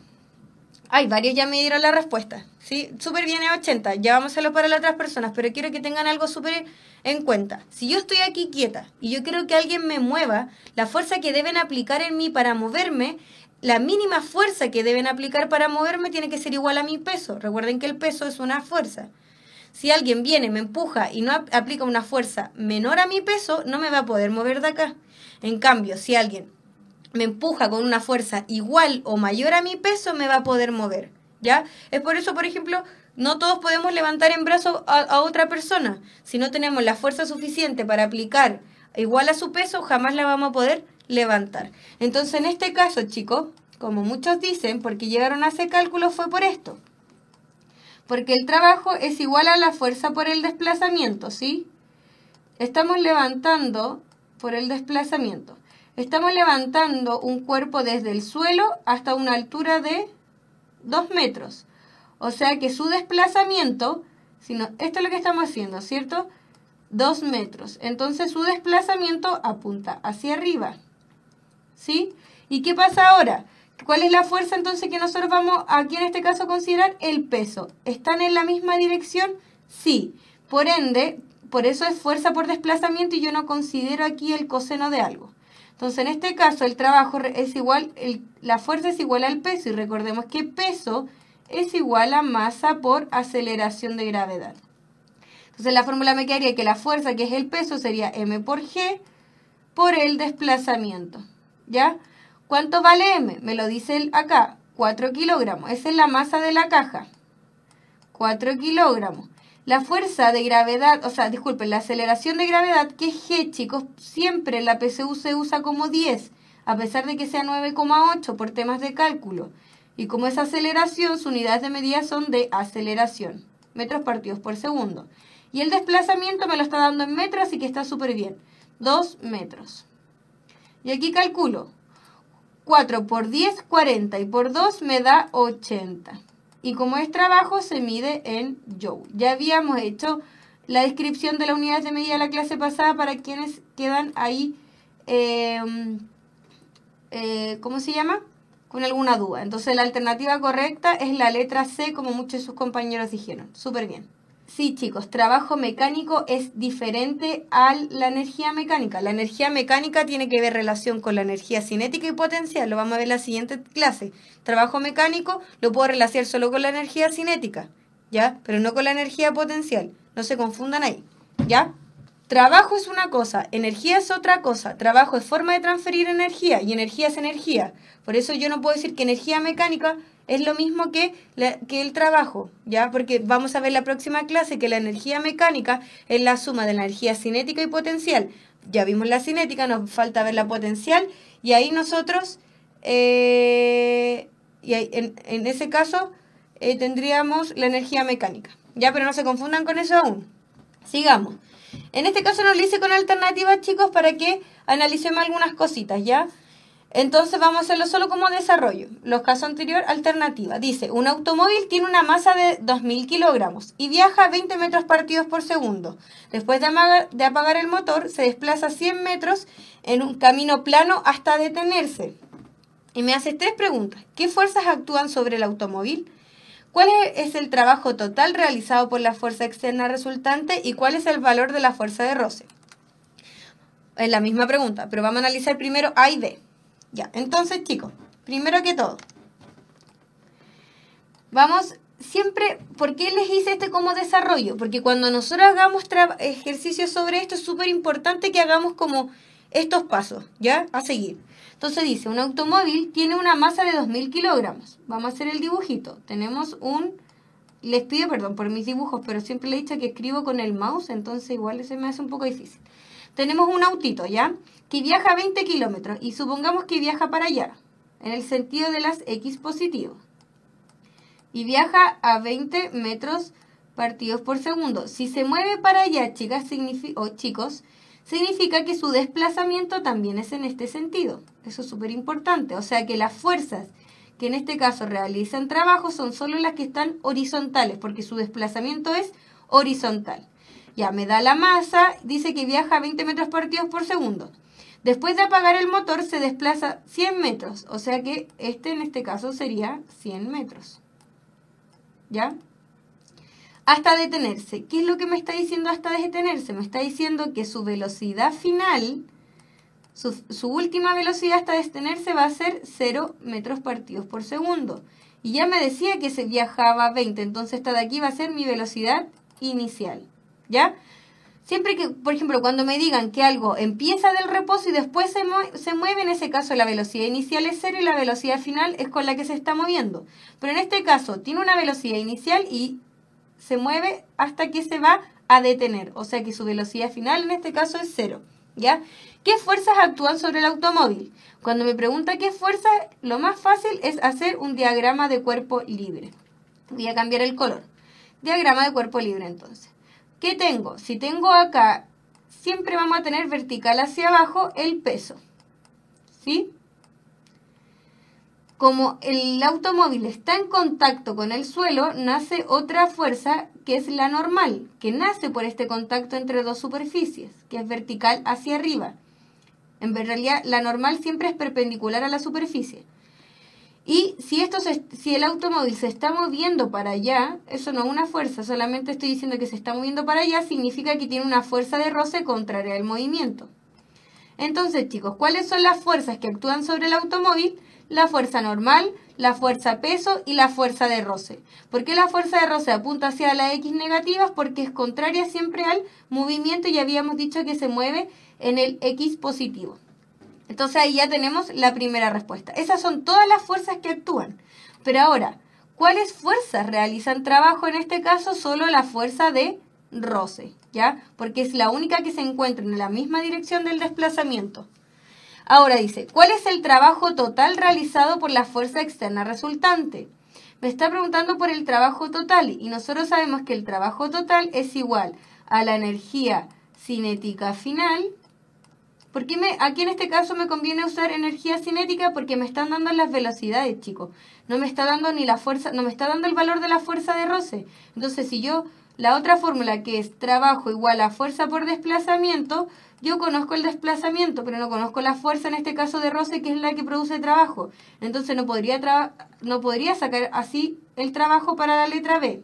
Hay varios ya me dieron la respuesta, ¿sí? Súper bien, es 80. Ya vamos a hacerlo para las otras personas, pero quiero que tengan algo súper en cuenta. Si yo estoy aquí quieta y yo quiero que alguien me mueva, la fuerza que deben aplicar en mí para moverme, la mínima fuerza que deben aplicar para moverme tiene que ser igual a mi peso. Recuerden que el peso es una fuerza. Si alguien viene, me empuja y no aplica una fuerza menor a mi peso, no me va a poder mover de acá. En cambio, si alguien me empuja con una fuerza igual o mayor a mi peso, me va a poder mover, ¿ya? Es por eso, por ejemplo, no todos podemos levantar en brazos a otra persona. Si no tenemos la fuerza suficiente para aplicar igual a su peso, jamás la vamos a poder levantar. Entonces, en este caso, chicos, como muchos dicen, porque llegaron a ese cálculo, fue por esto. Porque el trabajo es igual a la fuerza por el desplazamiento, ¿sí? Estamos levantando por el desplazamiento. Estamos levantando un cuerpo desde el suelo hasta una altura de 2 metros. O sea que su desplazamiento, esto es lo que estamos haciendo, ¿cierto? 2 metros. Entonces su desplazamiento apunta hacia arriba. ¿Sí? ¿Y qué pasa ahora? ¿Cuál es la fuerza entonces que nosotros vamos aquí en este caso a considerar? El peso. ¿Están en la misma dirección? Sí. Por ende, por eso es fuerza por desplazamiento y yo no considero aquí el coseno de algo. Entonces, en este caso, el trabajo es igual, la fuerza es igual al peso. Y recordemos que peso es igual a masa por aceleración de gravedad. Entonces, la fórmula me quedaría que la fuerza, que es el peso, sería m por g por el desplazamiento. ¿Ya? ¿Cuánto vale m? Me lo dice acá, 4 kilogramos. Esa es la masa de la caja. 4 kilogramos. La fuerza de gravedad, la aceleración de gravedad, que es g, chicos, siempre en la PSU se usa como 10, a pesar de que sea 9,8 por temas de cálculo. Y como es aceleración, sus unidades de medida son de aceleración, metros partidos por segundo. Y el desplazamiento me lo está dando en metros, así que está súper bien. 2 metros. Y aquí calculo. 4 por 10, 40, y por 2 me da 80. Y como es trabajo, se mide en joule. Ya habíamos hecho la descripción de las unidades de medida de la clase pasada para quienes quedan ahí, ¿cómo se llama? Con alguna duda. Entonces la alternativa correcta es la letra C, como muchos de sus compañeros dijeron. Súper bien. Sí, chicos, trabajo mecánico es diferente a la energía mecánica. La energía mecánica tiene que ver relación con la energía cinética y potencial. Lo vamos a ver en la siguiente clase. Trabajo mecánico lo puedo relacionar solo con la energía cinética, ¿ya? Pero no con la energía potencial. No se confundan ahí, ¿ya? Trabajo es una cosa, energía es otra cosa. Trabajo es forma de transferir energía y energía es energía. Por eso yo no puedo decir que energía mecánica es lo mismo que el trabajo, ¿ya? Porque vamos a ver la próxima clase que la energía mecánica es la suma de la energía cinética y potencial. Ya vimos la cinética, nos falta ver la potencial, y ahí nosotros, en ese caso, tendríamos la energía mecánica, ¿ya? Pero no se confundan con eso aún. Sigamos. En este caso nos lo hice con alternativas, chicos, para que analicemos algunas cositas, ¿ya? Entonces vamos a hacerlo solo como desarrollo. Los casos anteriores, alternativa. Dice, un automóvil tiene una masa de 2000 kilogramos y viaja a 20 metros partidos por segundo. Después de apagar el motor, se desplaza 100 metros en un camino plano hasta detenerse. Y me hace 3 preguntas. ¿Qué fuerzas actúan sobre el automóvil? ¿Cuál es el trabajo total realizado por la fuerza externa resultante? ¿Y cuál es el valor de la fuerza de roce? Es la misma pregunta, pero vamos a analizar primero A y B. Ya, entonces, chicos, primero que todo, vamos siempre, ¿por qué les hice este como desarrollo? Porque cuando nosotros hagamos ejercicios sobre esto, es súper importante que hagamos como estos pasos, ¿ya? A seguir. Entonces dice, un automóvil tiene una masa de 2000 kilogramos. Vamos a hacer el dibujito. Tenemos les pido perdón por mis dibujos, pero siempre le he dicho que escribo con el mouse, entonces igual se me hace un poco difícil. Tenemos un autito, ¿ya? Que viaja a 20 kilómetros y supongamos que viaja para allá, en el sentido de las X positivos. Y viaja a 20 metros partidos por segundo. Si se mueve para allá, chicos, significa que su desplazamiento también es en este sentido. Eso es súper importante. O sea que las fuerzas que en este caso realizan trabajo son solo las que están horizontales, porque su desplazamiento es horizontal. Ya, me da la masa, dice que viaja a 20 metros partidos por segundo. Después de apagar el motor se desplaza 100 metros, o sea que en este caso sería 100 metros. ¿Ya? Hasta detenerse. ¿Qué es lo que me está diciendo hasta detenerse? Me está diciendo que su velocidad final, su última velocidad hasta detenerse va a ser 0 metros partidos por segundo. Y ya me decía que se viajaba a 20, entonces esta de aquí va a ser mi velocidad inicial. ¿Ya? Siempre que, por ejemplo, cuando me digan que algo empieza del reposo y después se mueve, en ese caso la velocidad inicial es 0 y la velocidad final es con la que se está moviendo. Pero en este caso tiene una velocidad inicial y se mueve hasta que se va a detener. O sea que su velocidad final en este caso es 0. ¿Ya? ¿Qué fuerzas actúan sobre el automóvil? Cuando me pregunta qué fuerza, lo más fácil es hacer un diagrama de cuerpo libre. Voy a cambiar el color. Diagrama de cuerpo libre entonces. ¿Qué tengo? Si tengo acá, siempre vamos a tener vertical hacia abajo el peso. ¿Sí? Como el automóvil está en contacto con el suelo, nace otra fuerza que es la normal, que nace por este contacto entre dos superficies, que es vertical hacia arriba. En realidad, la normal siempre es perpendicular a la superficie. Y si el automóvil se está moviendo para allá, eso no es una fuerza, solamente estoy diciendo que se está moviendo para allá, significa que tiene una fuerza de roce contraria al movimiento. Entonces, chicos, ¿cuáles son las fuerzas que actúan sobre el automóvil? La fuerza normal, la fuerza peso y la fuerza de roce. ¿Por qué la fuerza de roce apunta hacia las X negativas? Porque es contraria siempre al movimiento y habíamos dicho que se mueve en el X positivo. Entonces ahí ya tenemos la primera respuesta. Esas son todas las fuerzas que actúan. Pero ahora, ¿cuáles fuerzas realizan trabajo en este caso? Solo la fuerza de roce, ¿ya? Porque es la única que se encuentra en la misma dirección del desplazamiento. Ahora dice, ¿cuál es el trabajo total realizado por la fuerza externa resultante? Me está preguntando por el trabajo total y nosotros sabemos que el trabajo total es igual a la energía cinética final. ¿Por qué aquí en este caso me conviene usar energía cinética? Porque me están dando las velocidades, chicos. No me está dando ni la fuerza, no me está dando el valor de la fuerza de roce. Entonces, si yo, la otra fórmula que es trabajo igual a fuerza por desplazamiento, yo conozco el desplazamiento, pero no conozco la fuerza en este caso de roce, que es la que produce trabajo. Entonces, no podría sacar así el trabajo para la letra B.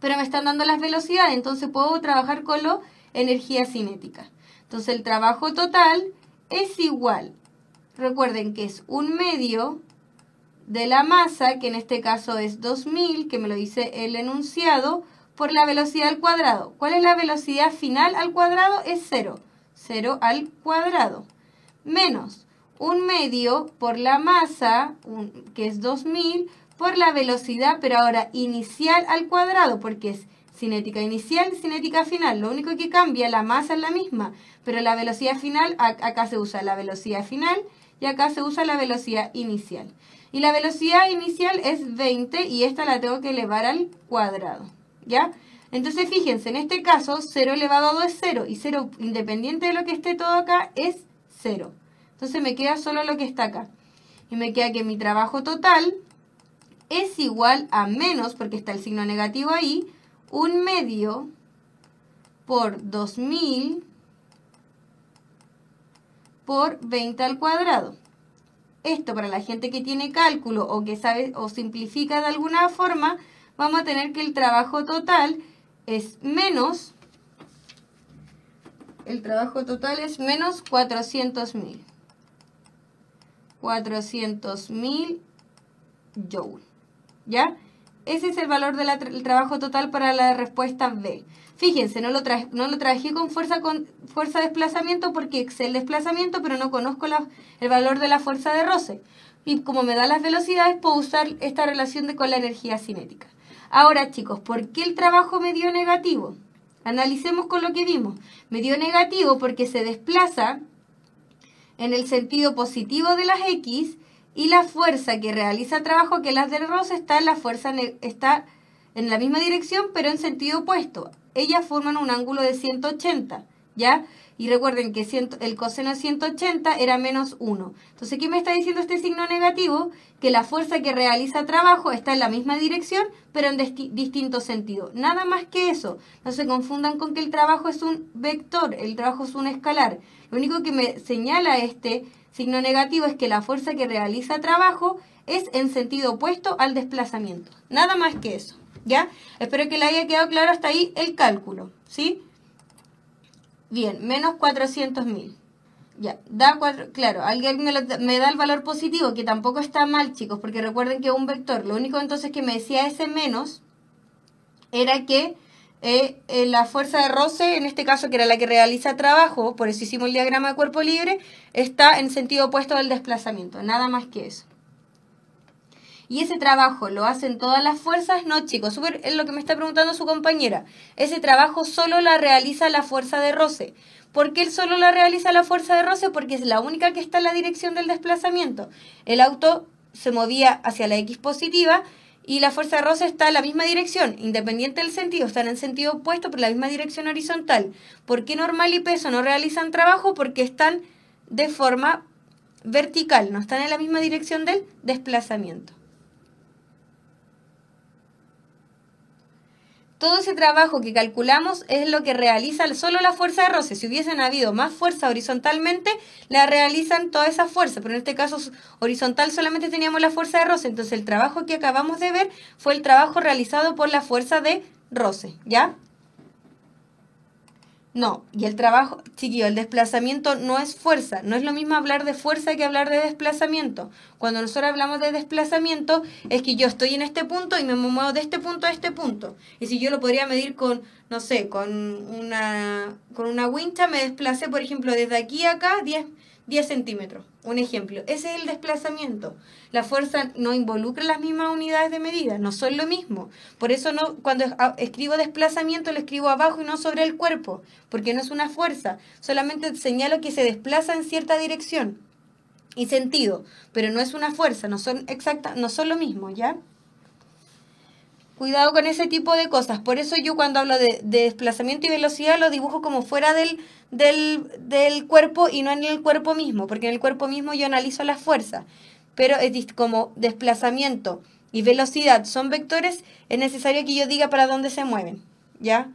Pero me están dando las velocidades, entonces puedo trabajar con la energía cinética. Entonces el trabajo total es igual, recuerden que es 1/2 de la masa, que en este caso es 2000, que me lo dice el enunciado, por la velocidad al cuadrado. ¿Cuál es la velocidad final al cuadrado? Es 0. 0 al cuadrado. Menos 1/2 por la masa, que es 2000, por la velocidad, pero ahora inicial al cuadrado, porque es cinética inicial, cinética final. Lo único que cambia, la masa es la misma, pero la velocidad final, acá se usa la velocidad final y acá se usa la velocidad inicial. Y la velocidad inicial es 20 y esta la tengo que elevar al cuadrado, ¿ya? Entonces fíjense, en este caso 0 elevado a 2 es 0 y 0 independiente de lo que esté todo acá es 0. Entonces me queda solo lo que está acá. Y me queda que mi trabajo total es igual a menos, porque está el signo negativo ahí, 1/2 por 2000 por 20 al cuadrado. Esto para la gente que tiene cálculo o que sabe o simplifica de alguna forma, vamos a tener que el trabajo total es menos, menos 400.000. 400.000 joule. ¿Ya? Ese es el valor del trabajo total para la respuesta B. Fíjense, no lo trabajé con fuerza de desplazamiento porque sé el desplazamiento, pero no conozco el valor de la fuerza de roce. Y como me da las velocidades, puedo usar esta relación con la energía cinética. Ahora, chicos, ¿por qué el trabajo me dio negativo? Analicemos con lo que vimos. Me dio negativo porque se desplaza en el sentido positivo de las X y la fuerza que realiza trabajo, que las del roce, está en la misma dirección, pero en sentido opuesto. Ellas forman un ángulo de 180, ¿ya? Y recuerden que el coseno de 180 era menos 1. Entonces, ¿qué me está diciendo este signo negativo? Que la fuerza que realiza trabajo está en la misma dirección, pero en distinto sentido. Nada más que eso. No se confundan con que el trabajo es un vector, el trabajo es un escalar. Lo único que me señala este signo negativo es que la fuerza que realiza trabajo es en sentido opuesto al desplazamiento. Nada más que eso, ¿ya? Espero que le haya quedado claro hasta ahí el cálculo, ¿sí? Bien, menos 400.000. Ya, claro, alguien me da el valor positivo, que tampoco está mal, chicos, porque recuerden que es un vector. Lo único entonces que me decía ese menos era que la fuerza de roce, en este caso que era la que realiza trabajo, por eso hicimos el diagrama de cuerpo libre, está en sentido opuesto al desplazamiento, nada más que eso. ¿Y ese trabajo lo hacen todas las fuerzas? No, chicos, es lo que me está preguntando su compañera. Ese trabajo solo la realiza la fuerza de roce. ¿Por qué él solo la realiza la fuerza de roce? Porque es la única que está en la dirección del desplazamiento. El auto se movía hacia la X positiva y la fuerza de roce está en la misma dirección, independiente del sentido, están en sentido opuesto, pero la misma dirección horizontal. ¿Por qué normal y peso no realizan trabajo? Porque están de forma vertical, no están en la misma dirección del desplazamiento. Todo ese trabajo que calculamos es lo que realiza solo la fuerza de roce. Si hubiesen habido más fuerza horizontalmente, la realizan toda esa fuerza. Pero en este caso horizontal solamente teníamos la fuerza de roce. Entonces el trabajo que acabamos de ver fue el trabajo realizado por la fuerza de roce, ¿ya? No, y el trabajo, chiquillo, el desplazamiento no es fuerza. No es lo mismo hablar de fuerza que hablar de desplazamiento. Cuando nosotros hablamos de desplazamiento, es que yo estoy en este punto y me muevo de este punto a este punto. Y si yo lo podría medir con, no sé, con una wincha, me desplacé, por ejemplo, desde aquí a acá 10 centímetros. Un ejemplo. Ese es el desplazamiento. La fuerza no involucra las mismas unidades de medida, no son lo mismo. Por eso no, cuando escribo desplazamiento lo escribo abajo y no sobre el cuerpo, porque no es una fuerza. Solamente señalo que se desplaza en cierta dirección y sentido, pero no es una fuerza, no son lo mismo, ¿ya? Cuidado con ese tipo de cosas. Por eso yo cuando hablo de desplazamiento y velocidad lo dibujo como fuera del cuerpo y no en el cuerpo mismo, porque en el cuerpo mismo yo analizo las fuerzas. Pero como desplazamiento y velocidad son vectores, es necesario que yo diga para dónde se mueven, ¿ya?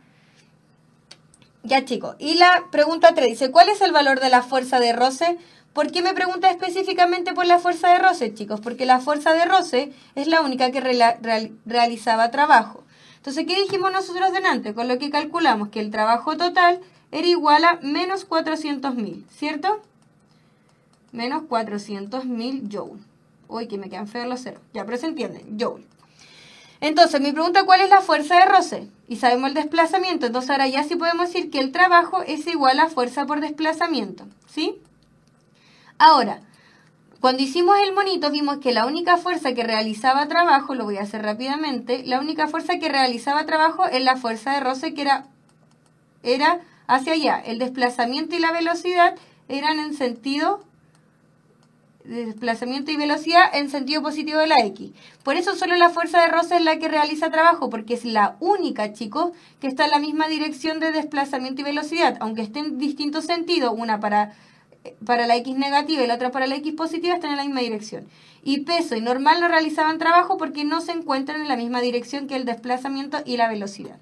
Ya, chicos. Y la pregunta 3 dice, ¿cuál es el valor de la fuerza de roce? ¿Por qué me pregunta específicamente por la fuerza de roce, chicos? Porque la fuerza de roce es la única que realizaba trabajo. Entonces, ¿qué dijimos nosotros delante? Con lo que calculamos que el trabajo total era igual a menos 400.000, ¿cierto? Menos 400.000 joule. Uy, que me quedan feos los ceros. Ya, pero se entiende, joule. Entonces, mi pregunta, ¿cuál es la fuerza de roce? Y sabemos el desplazamiento. Entonces, ahora ya sí podemos decir que el trabajo es igual a fuerza por desplazamiento, ¿sí? Ahora, Cuando hicimos el monito vimos que la única fuerza que realizaba trabajo, lo voy a hacer rápidamente, la única fuerza que realizaba trabajo es la fuerza de roce que era hacia allá. El desplazamiento y la velocidad eran en sentido, desplazamiento y velocidad en sentido positivo de la X. Por eso solo la fuerza de roce es la que realiza trabajo, porque es la única, chicos, que está en la misma dirección de desplazamiento y velocidad, aunque estén en distintos sentidos, una para la X negativa y la otra para la X positiva, están en la misma dirección. Y peso y normal no realizaban trabajo porque no se encuentran en la misma dirección que el desplazamiento y la velocidad.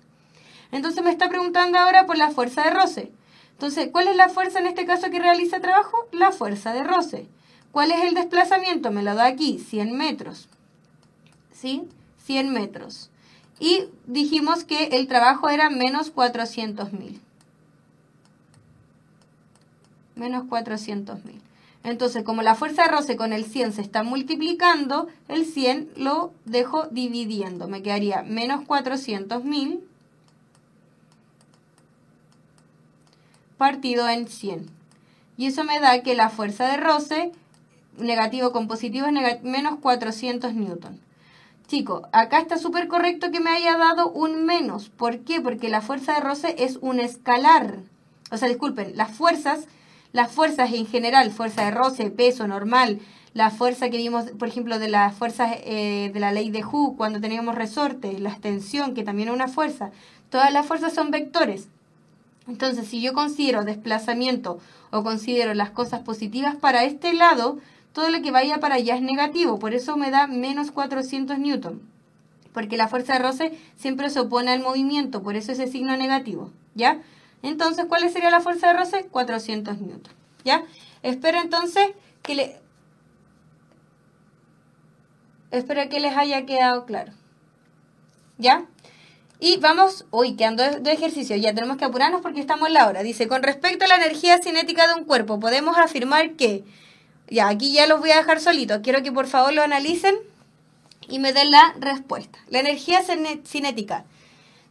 Entonces me está preguntando ahora por la fuerza de roce. Entonces, ¿cuál es la fuerza en este caso que realiza trabajo? La fuerza de roce. ¿Cuál es el desplazamiento? Me lo da aquí, 100 metros. ¿Sí? 100 metros. Y dijimos que el trabajo era menos 400.000. Menos 400.000. Entonces, como la fuerza de roce con el 100 se está multiplicando, el 100 lo dejo dividiendo. Me quedaría menos 400.000 partido en 100. Y eso me da que la fuerza de roce, negativo con positivo, es menos 400 newton. Chicos, acá está súper correcto que me haya dado un menos. ¿Por qué? Porque la fuerza de roce es un escalar. O sea, disculpen, las fuerzas en general, fuerza de roce, peso normal, la fuerza que vimos, por ejemplo, de las fuerzas de la ley de Hooke, cuando teníamos resorte, la extensión, que también es una fuerza, todas las fuerzas son vectores. Entonces, si yo considero desplazamiento o considero las cosas positivas para este lado, todo lo que vaya para allá es negativo, por eso me da menos 400 newton, porque la fuerza de roce siempre se opone al movimiento, por eso ese signo negativo, ¿ya? Entonces, ¿cuál sería la fuerza de roce? 400 newton, ¿ya? Espero entonces que les haya quedado claro, ¿ya? Y vamos, quedando de ejercicio, ya tenemos que apurarnos porque estamos en la hora. Dice, con respecto a la energía cinética de un cuerpo, podemos afirmar que, ya, aquí ya los voy a dejar solitos, quiero que por favor lo analicen y me den la respuesta. La energía cinética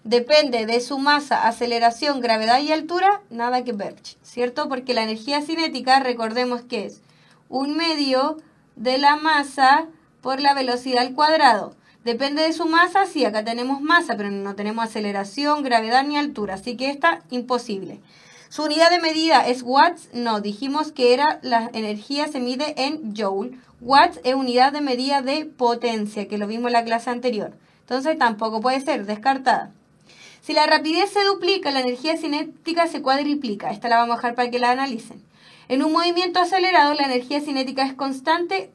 depende de su masa, aceleración, gravedad y altura, nada que ver, ¿cierto? Porque la energía cinética, recordemos que es 1/2 de la masa por la velocidad al cuadrado. Depende de su masa, sí, acá tenemos masa, pero no tenemos aceleración, gravedad ni altura, así que esta, imposible. ¿Su unidad de medida es watts? No, dijimos que la energía se mide en joule. Watts es unidad de medida de potencia, que lo vimos en la clase anterior. Entonces tampoco puede ser, descartada. Si la rapidez se duplica, la energía cinética se cuadriplica. Esta la vamos a dejar para que la analicen. En un movimiento acelerado, la energía cinética es constante.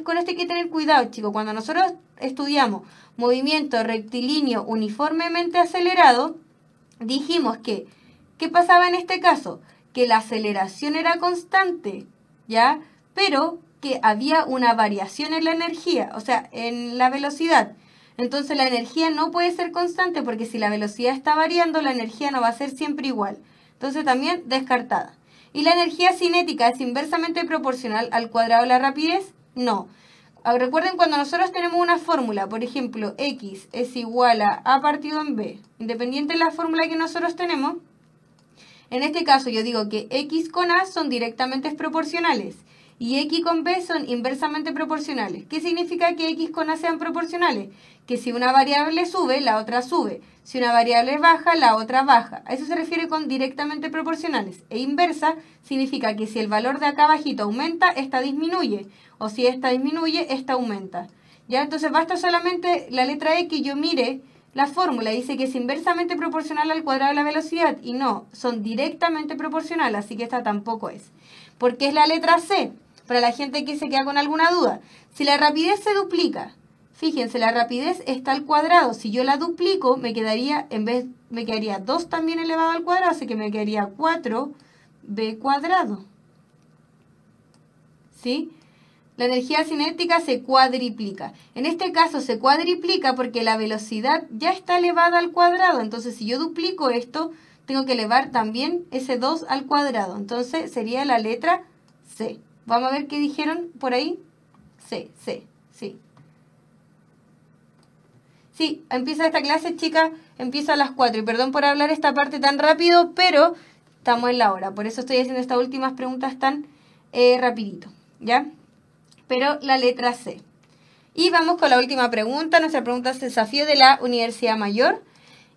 Con esto hay que tener cuidado, chicos. Cuando nosotros estudiamos movimiento rectilíneo uniformemente acelerado, dijimos que, ¿qué pasaba en este caso? Que la aceleración era constante, ¿ya? Pero que había una variación en la energía, o sea, en la velocidad. Entonces la energía no puede ser constante porque si la velocidad está variando, la energía no va a ser siempre igual. Entonces también descartada. ¿Y la energía cinética es inversamente proporcional al cuadrado de la rapidez? No. Recuerden cuando nosotros tenemos una fórmula, por ejemplo, X es igual a A partido en B, independiente de la fórmula que nosotros tenemos, en este caso yo digo que X con A son directamente proporcionales y X con B son inversamente proporcionales. ¿Qué significa que X con A sean proporcionales? Que si una variable sube, la otra sube. Si una variable baja, la otra baja. A eso se refiere con directamente proporcionales. E inversa significa que si el valor de acá abajito aumenta, esta disminuye. O si esta disminuye, esta aumenta. ¿Ya? Entonces basta solamente la letra E que yo mire la fórmula. Dice que es inversamente proporcional al cuadrado de la velocidad. Y no, son directamente proporcionales. Así que esta tampoco es. Porque es la letra C. Para la gente que se queda con alguna duda. Si la rapidez se duplica, fíjense, la rapidez está al cuadrado. Si yo la duplico, me quedaría 2 también elevado al cuadrado, así que me quedaría 4b cuadrado. ¿Sí? La energía cinética se cuadriplica. En este caso se cuadriplica porque la velocidad ya está elevada al cuadrado. Entonces, si yo duplico esto, tengo que elevar también ese 2 al cuadrado. Entonces, sería la letra C. Vamos a ver qué dijeron por ahí. C, sí. Sí, empieza esta clase, chicas, empieza a las 4. Y perdón por hablar esta parte tan rápido, pero estamos en la hora. Por eso estoy haciendo estas últimas preguntas tan rapidito, ¿ya? pero la letra C. Y vamos con la última pregunta. Nuestra pregunta es desafío de la Universidad Mayor.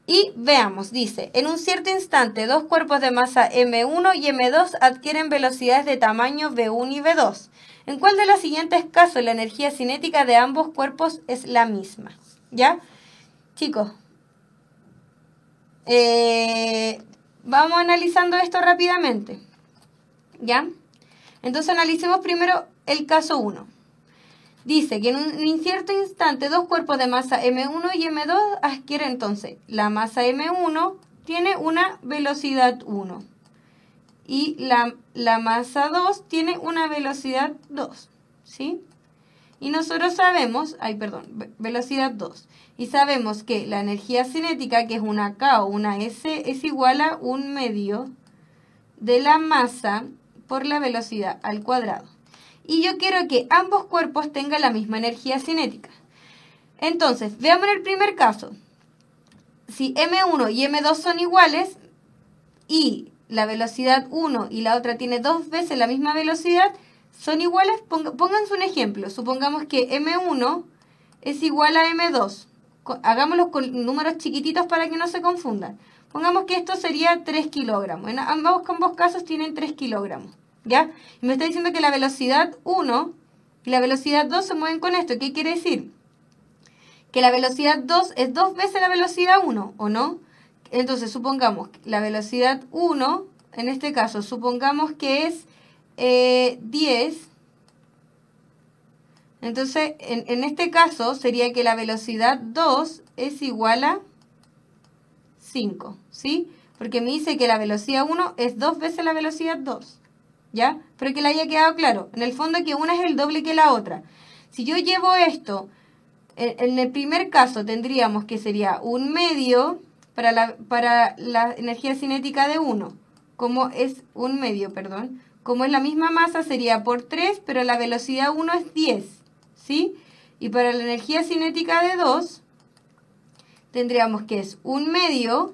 Y veamos, dice, en un cierto instante, dos cuerpos de masa M1 y M2 adquieren velocidades de tamaño V1 y V2. ¿En cuál de los siguientes casos la energía cinética de ambos cuerpos es la misma? ¿Ya? Chicos, vamos analizando esto rápidamente. ¿Ya? Entonces analicemos primero el caso 1. Dice que en un incierto instante dos cuerpos de masa M1 y M2 adquieren entonces. La masa M1 tiene una velocidad 1 y la masa 2 tiene una velocidad 2, ¿sí? Y nosotros sabemos, velocidad 2. Y sabemos que la energía cinética, que es una K o una S, es igual a 1/2 de la masa por la velocidad al cuadrado. Y yo quiero que ambos cuerpos tengan la misma energía cinética. Entonces, veamos en el primer caso. Si M1 y M2 son iguales y la velocidad 1 y la otra tiene 2 veces la misma velocidad, son iguales, pónganse un ejemplo. Supongamos que M1 es igual a M2. Hagámoslo con números chiquititos para que no se confundan. Pongamos que esto sería 3 kilogramos. En ambos casos tienen 3 kilogramos. ¿Ya? Y me está diciendo que la velocidad 1 y la velocidad 2 se mueven con esto. ¿Qué quiere decir? Que la velocidad 2 es 2 veces la velocidad 1, ¿o no? Entonces, supongamos que la velocidad 1, en este caso, supongamos que es 10. Entonces, en este caso, sería que la velocidad 2 es igual a 5, ¿sí? Porque me dice que la velocidad 1 es 2 veces la velocidad 2. ¿Ya? Pero que le haya quedado claro. En el fondo que una es el doble que la otra. Si yo llevo esto, en el primer caso tendríamos que sería 1/2 para la energía cinética de 1. Como es 1/2, perdón. Como es la misma masa sería por 3, pero la velocidad 1 es 10. ¿Sí? Y para la energía cinética de 2 tendríamos que es 1/2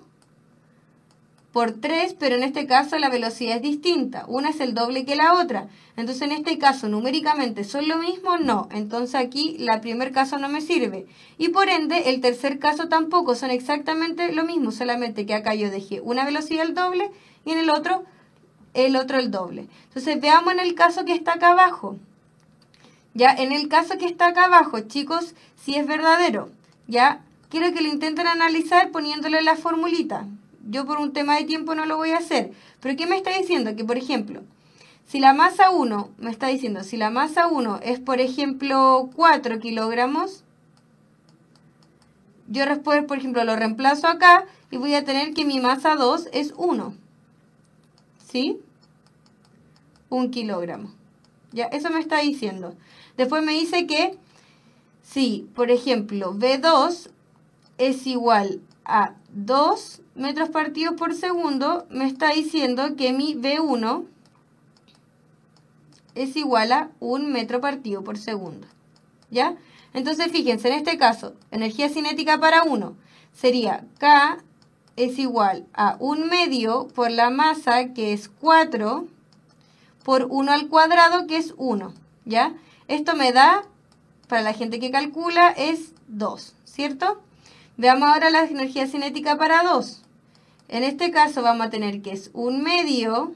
por 3, pero en este caso la velocidad es distinta. Una es el doble que la otra. Entonces, en este caso, numéricamente, ¿son lo mismo? No. Entonces, aquí, el primer caso no me sirve. Y por ende, el tercer caso tampoco. Son exactamente lo mismo, solamente que acá yo dejé una velocidad el doble y en el otro el doble. Entonces, veamos en el caso que está acá abajo. Ya, en el caso que está acá abajo, chicos, si es verdadero. Ya, quiero que lo intenten analizar poniéndole la formulita. Yo por un tema de tiempo no lo voy a hacer. Pero ¿qué me está diciendo? Que, por ejemplo, si la masa 1, me está diciendo, si la masa 1 es, por ejemplo, 4 kilogramos, yo después, por ejemplo, lo reemplazo acá y voy a tener que mi masa 2 es 1. ¿Sí? 1 kilogramo. Ya, eso me está diciendo. Después me dice que si, por ejemplo, V2 es igual a 2 metros partidos por segundo, me está diciendo que mi V1 es igual a 1 metro partido por segundo. ¿Ya? Entonces, fíjense, en este caso, energía cinética para 1 sería K es igual a 1/2 por la masa, que es 4, por 1 al cuadrado, que es 1. ¿Ya? Esto me da, para la gente que calcula, es 2, ¿cierto? Veamos ahora la energía cinética para 2. En este caso vamos a tener que es 1/2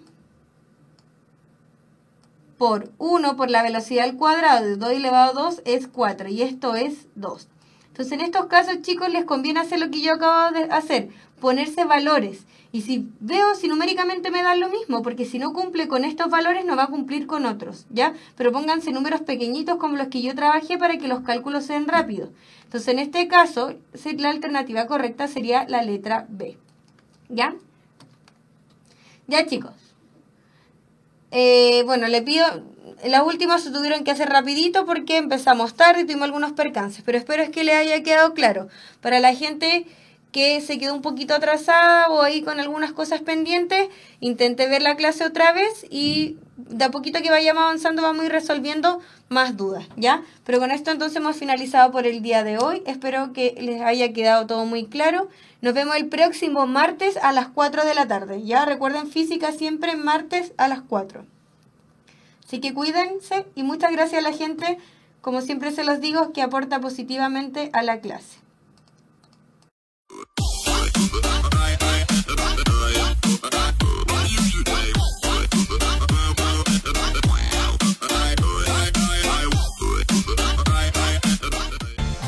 por 1 por la velocidad al cuadrado de 2 elevado a 2 es 4. Y esto es 2. Entonces, en estos casos, chicos, les conviene hacer lo que yo acabo de hacer. Ponerse valores. Y si veo si numéricamente me dan lo mismo, porque si no cumple con estos valores no va a cumplir con otros, ¿ya? Pero pónganse números pequeñitos como los que yo trabajé para que los cálculos sean rápidos. Entonces, en este caso, la alternativa correcta sería la letra B. ¿Ya? Ya, chicos. Bueno, le pido... Las últimas se tuvieron que hacer rapidito porque empezamos tarde y tuvimos algunos percances. Pero espero es que les haya quedado claro. Para la gente que se quedó un poquito atrasada o ahí con algunas cosas pendientes, intente ver la clase otra vez y de a poquito que vayamos avanzando vamos a ir resolviendo más dudas, ¿ya? Pero con esto entonces hemos finalizado por el día de hoy. Espero que les haya quedado todo muy claro. Nos vemos el próximo martes a las 4 de la tarde, ¿ya? Recuerden, física siempre martes a las 4. Así que cuídense y muchas gracias a la gente, como siempre se los digo, que aporta positivamente a la clase.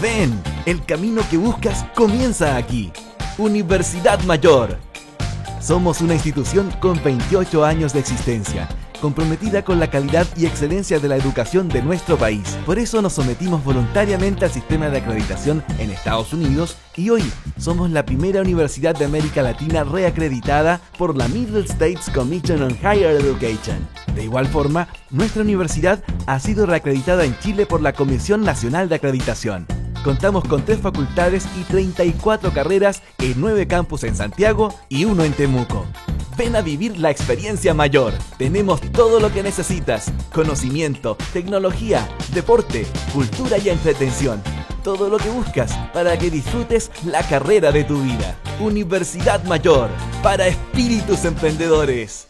Ven, el camino que buscas comienza aquí. Universidad Mayor. Somos una institución con 28 años de existencia, comprometida con la calidad y excelencia de la educación de nuestro país. Por eso nos sometimos voluntariamente al sistema de acreditación en Estados Unidos y hoy somos la primera universidad de América Latina reacreditada por la Middle States Commission on Higher Education. De igual forma, nuestra universidad ha sido reacreditada en Chile por la Comisión Nacional de Acreditación. Contamos con 3 facultades y 34 carreras en 9 campus en Santiago y 1 en Temuco. Ven a vivir la experiencia mayor. Tenemos todo lo que necesitas: conocimiento, tecnología, deporte, cultura y entretención. Todo lo que buscas para que disfrutes la carrera de tu vida. Universidad Mayor, para espíritus emprendedores.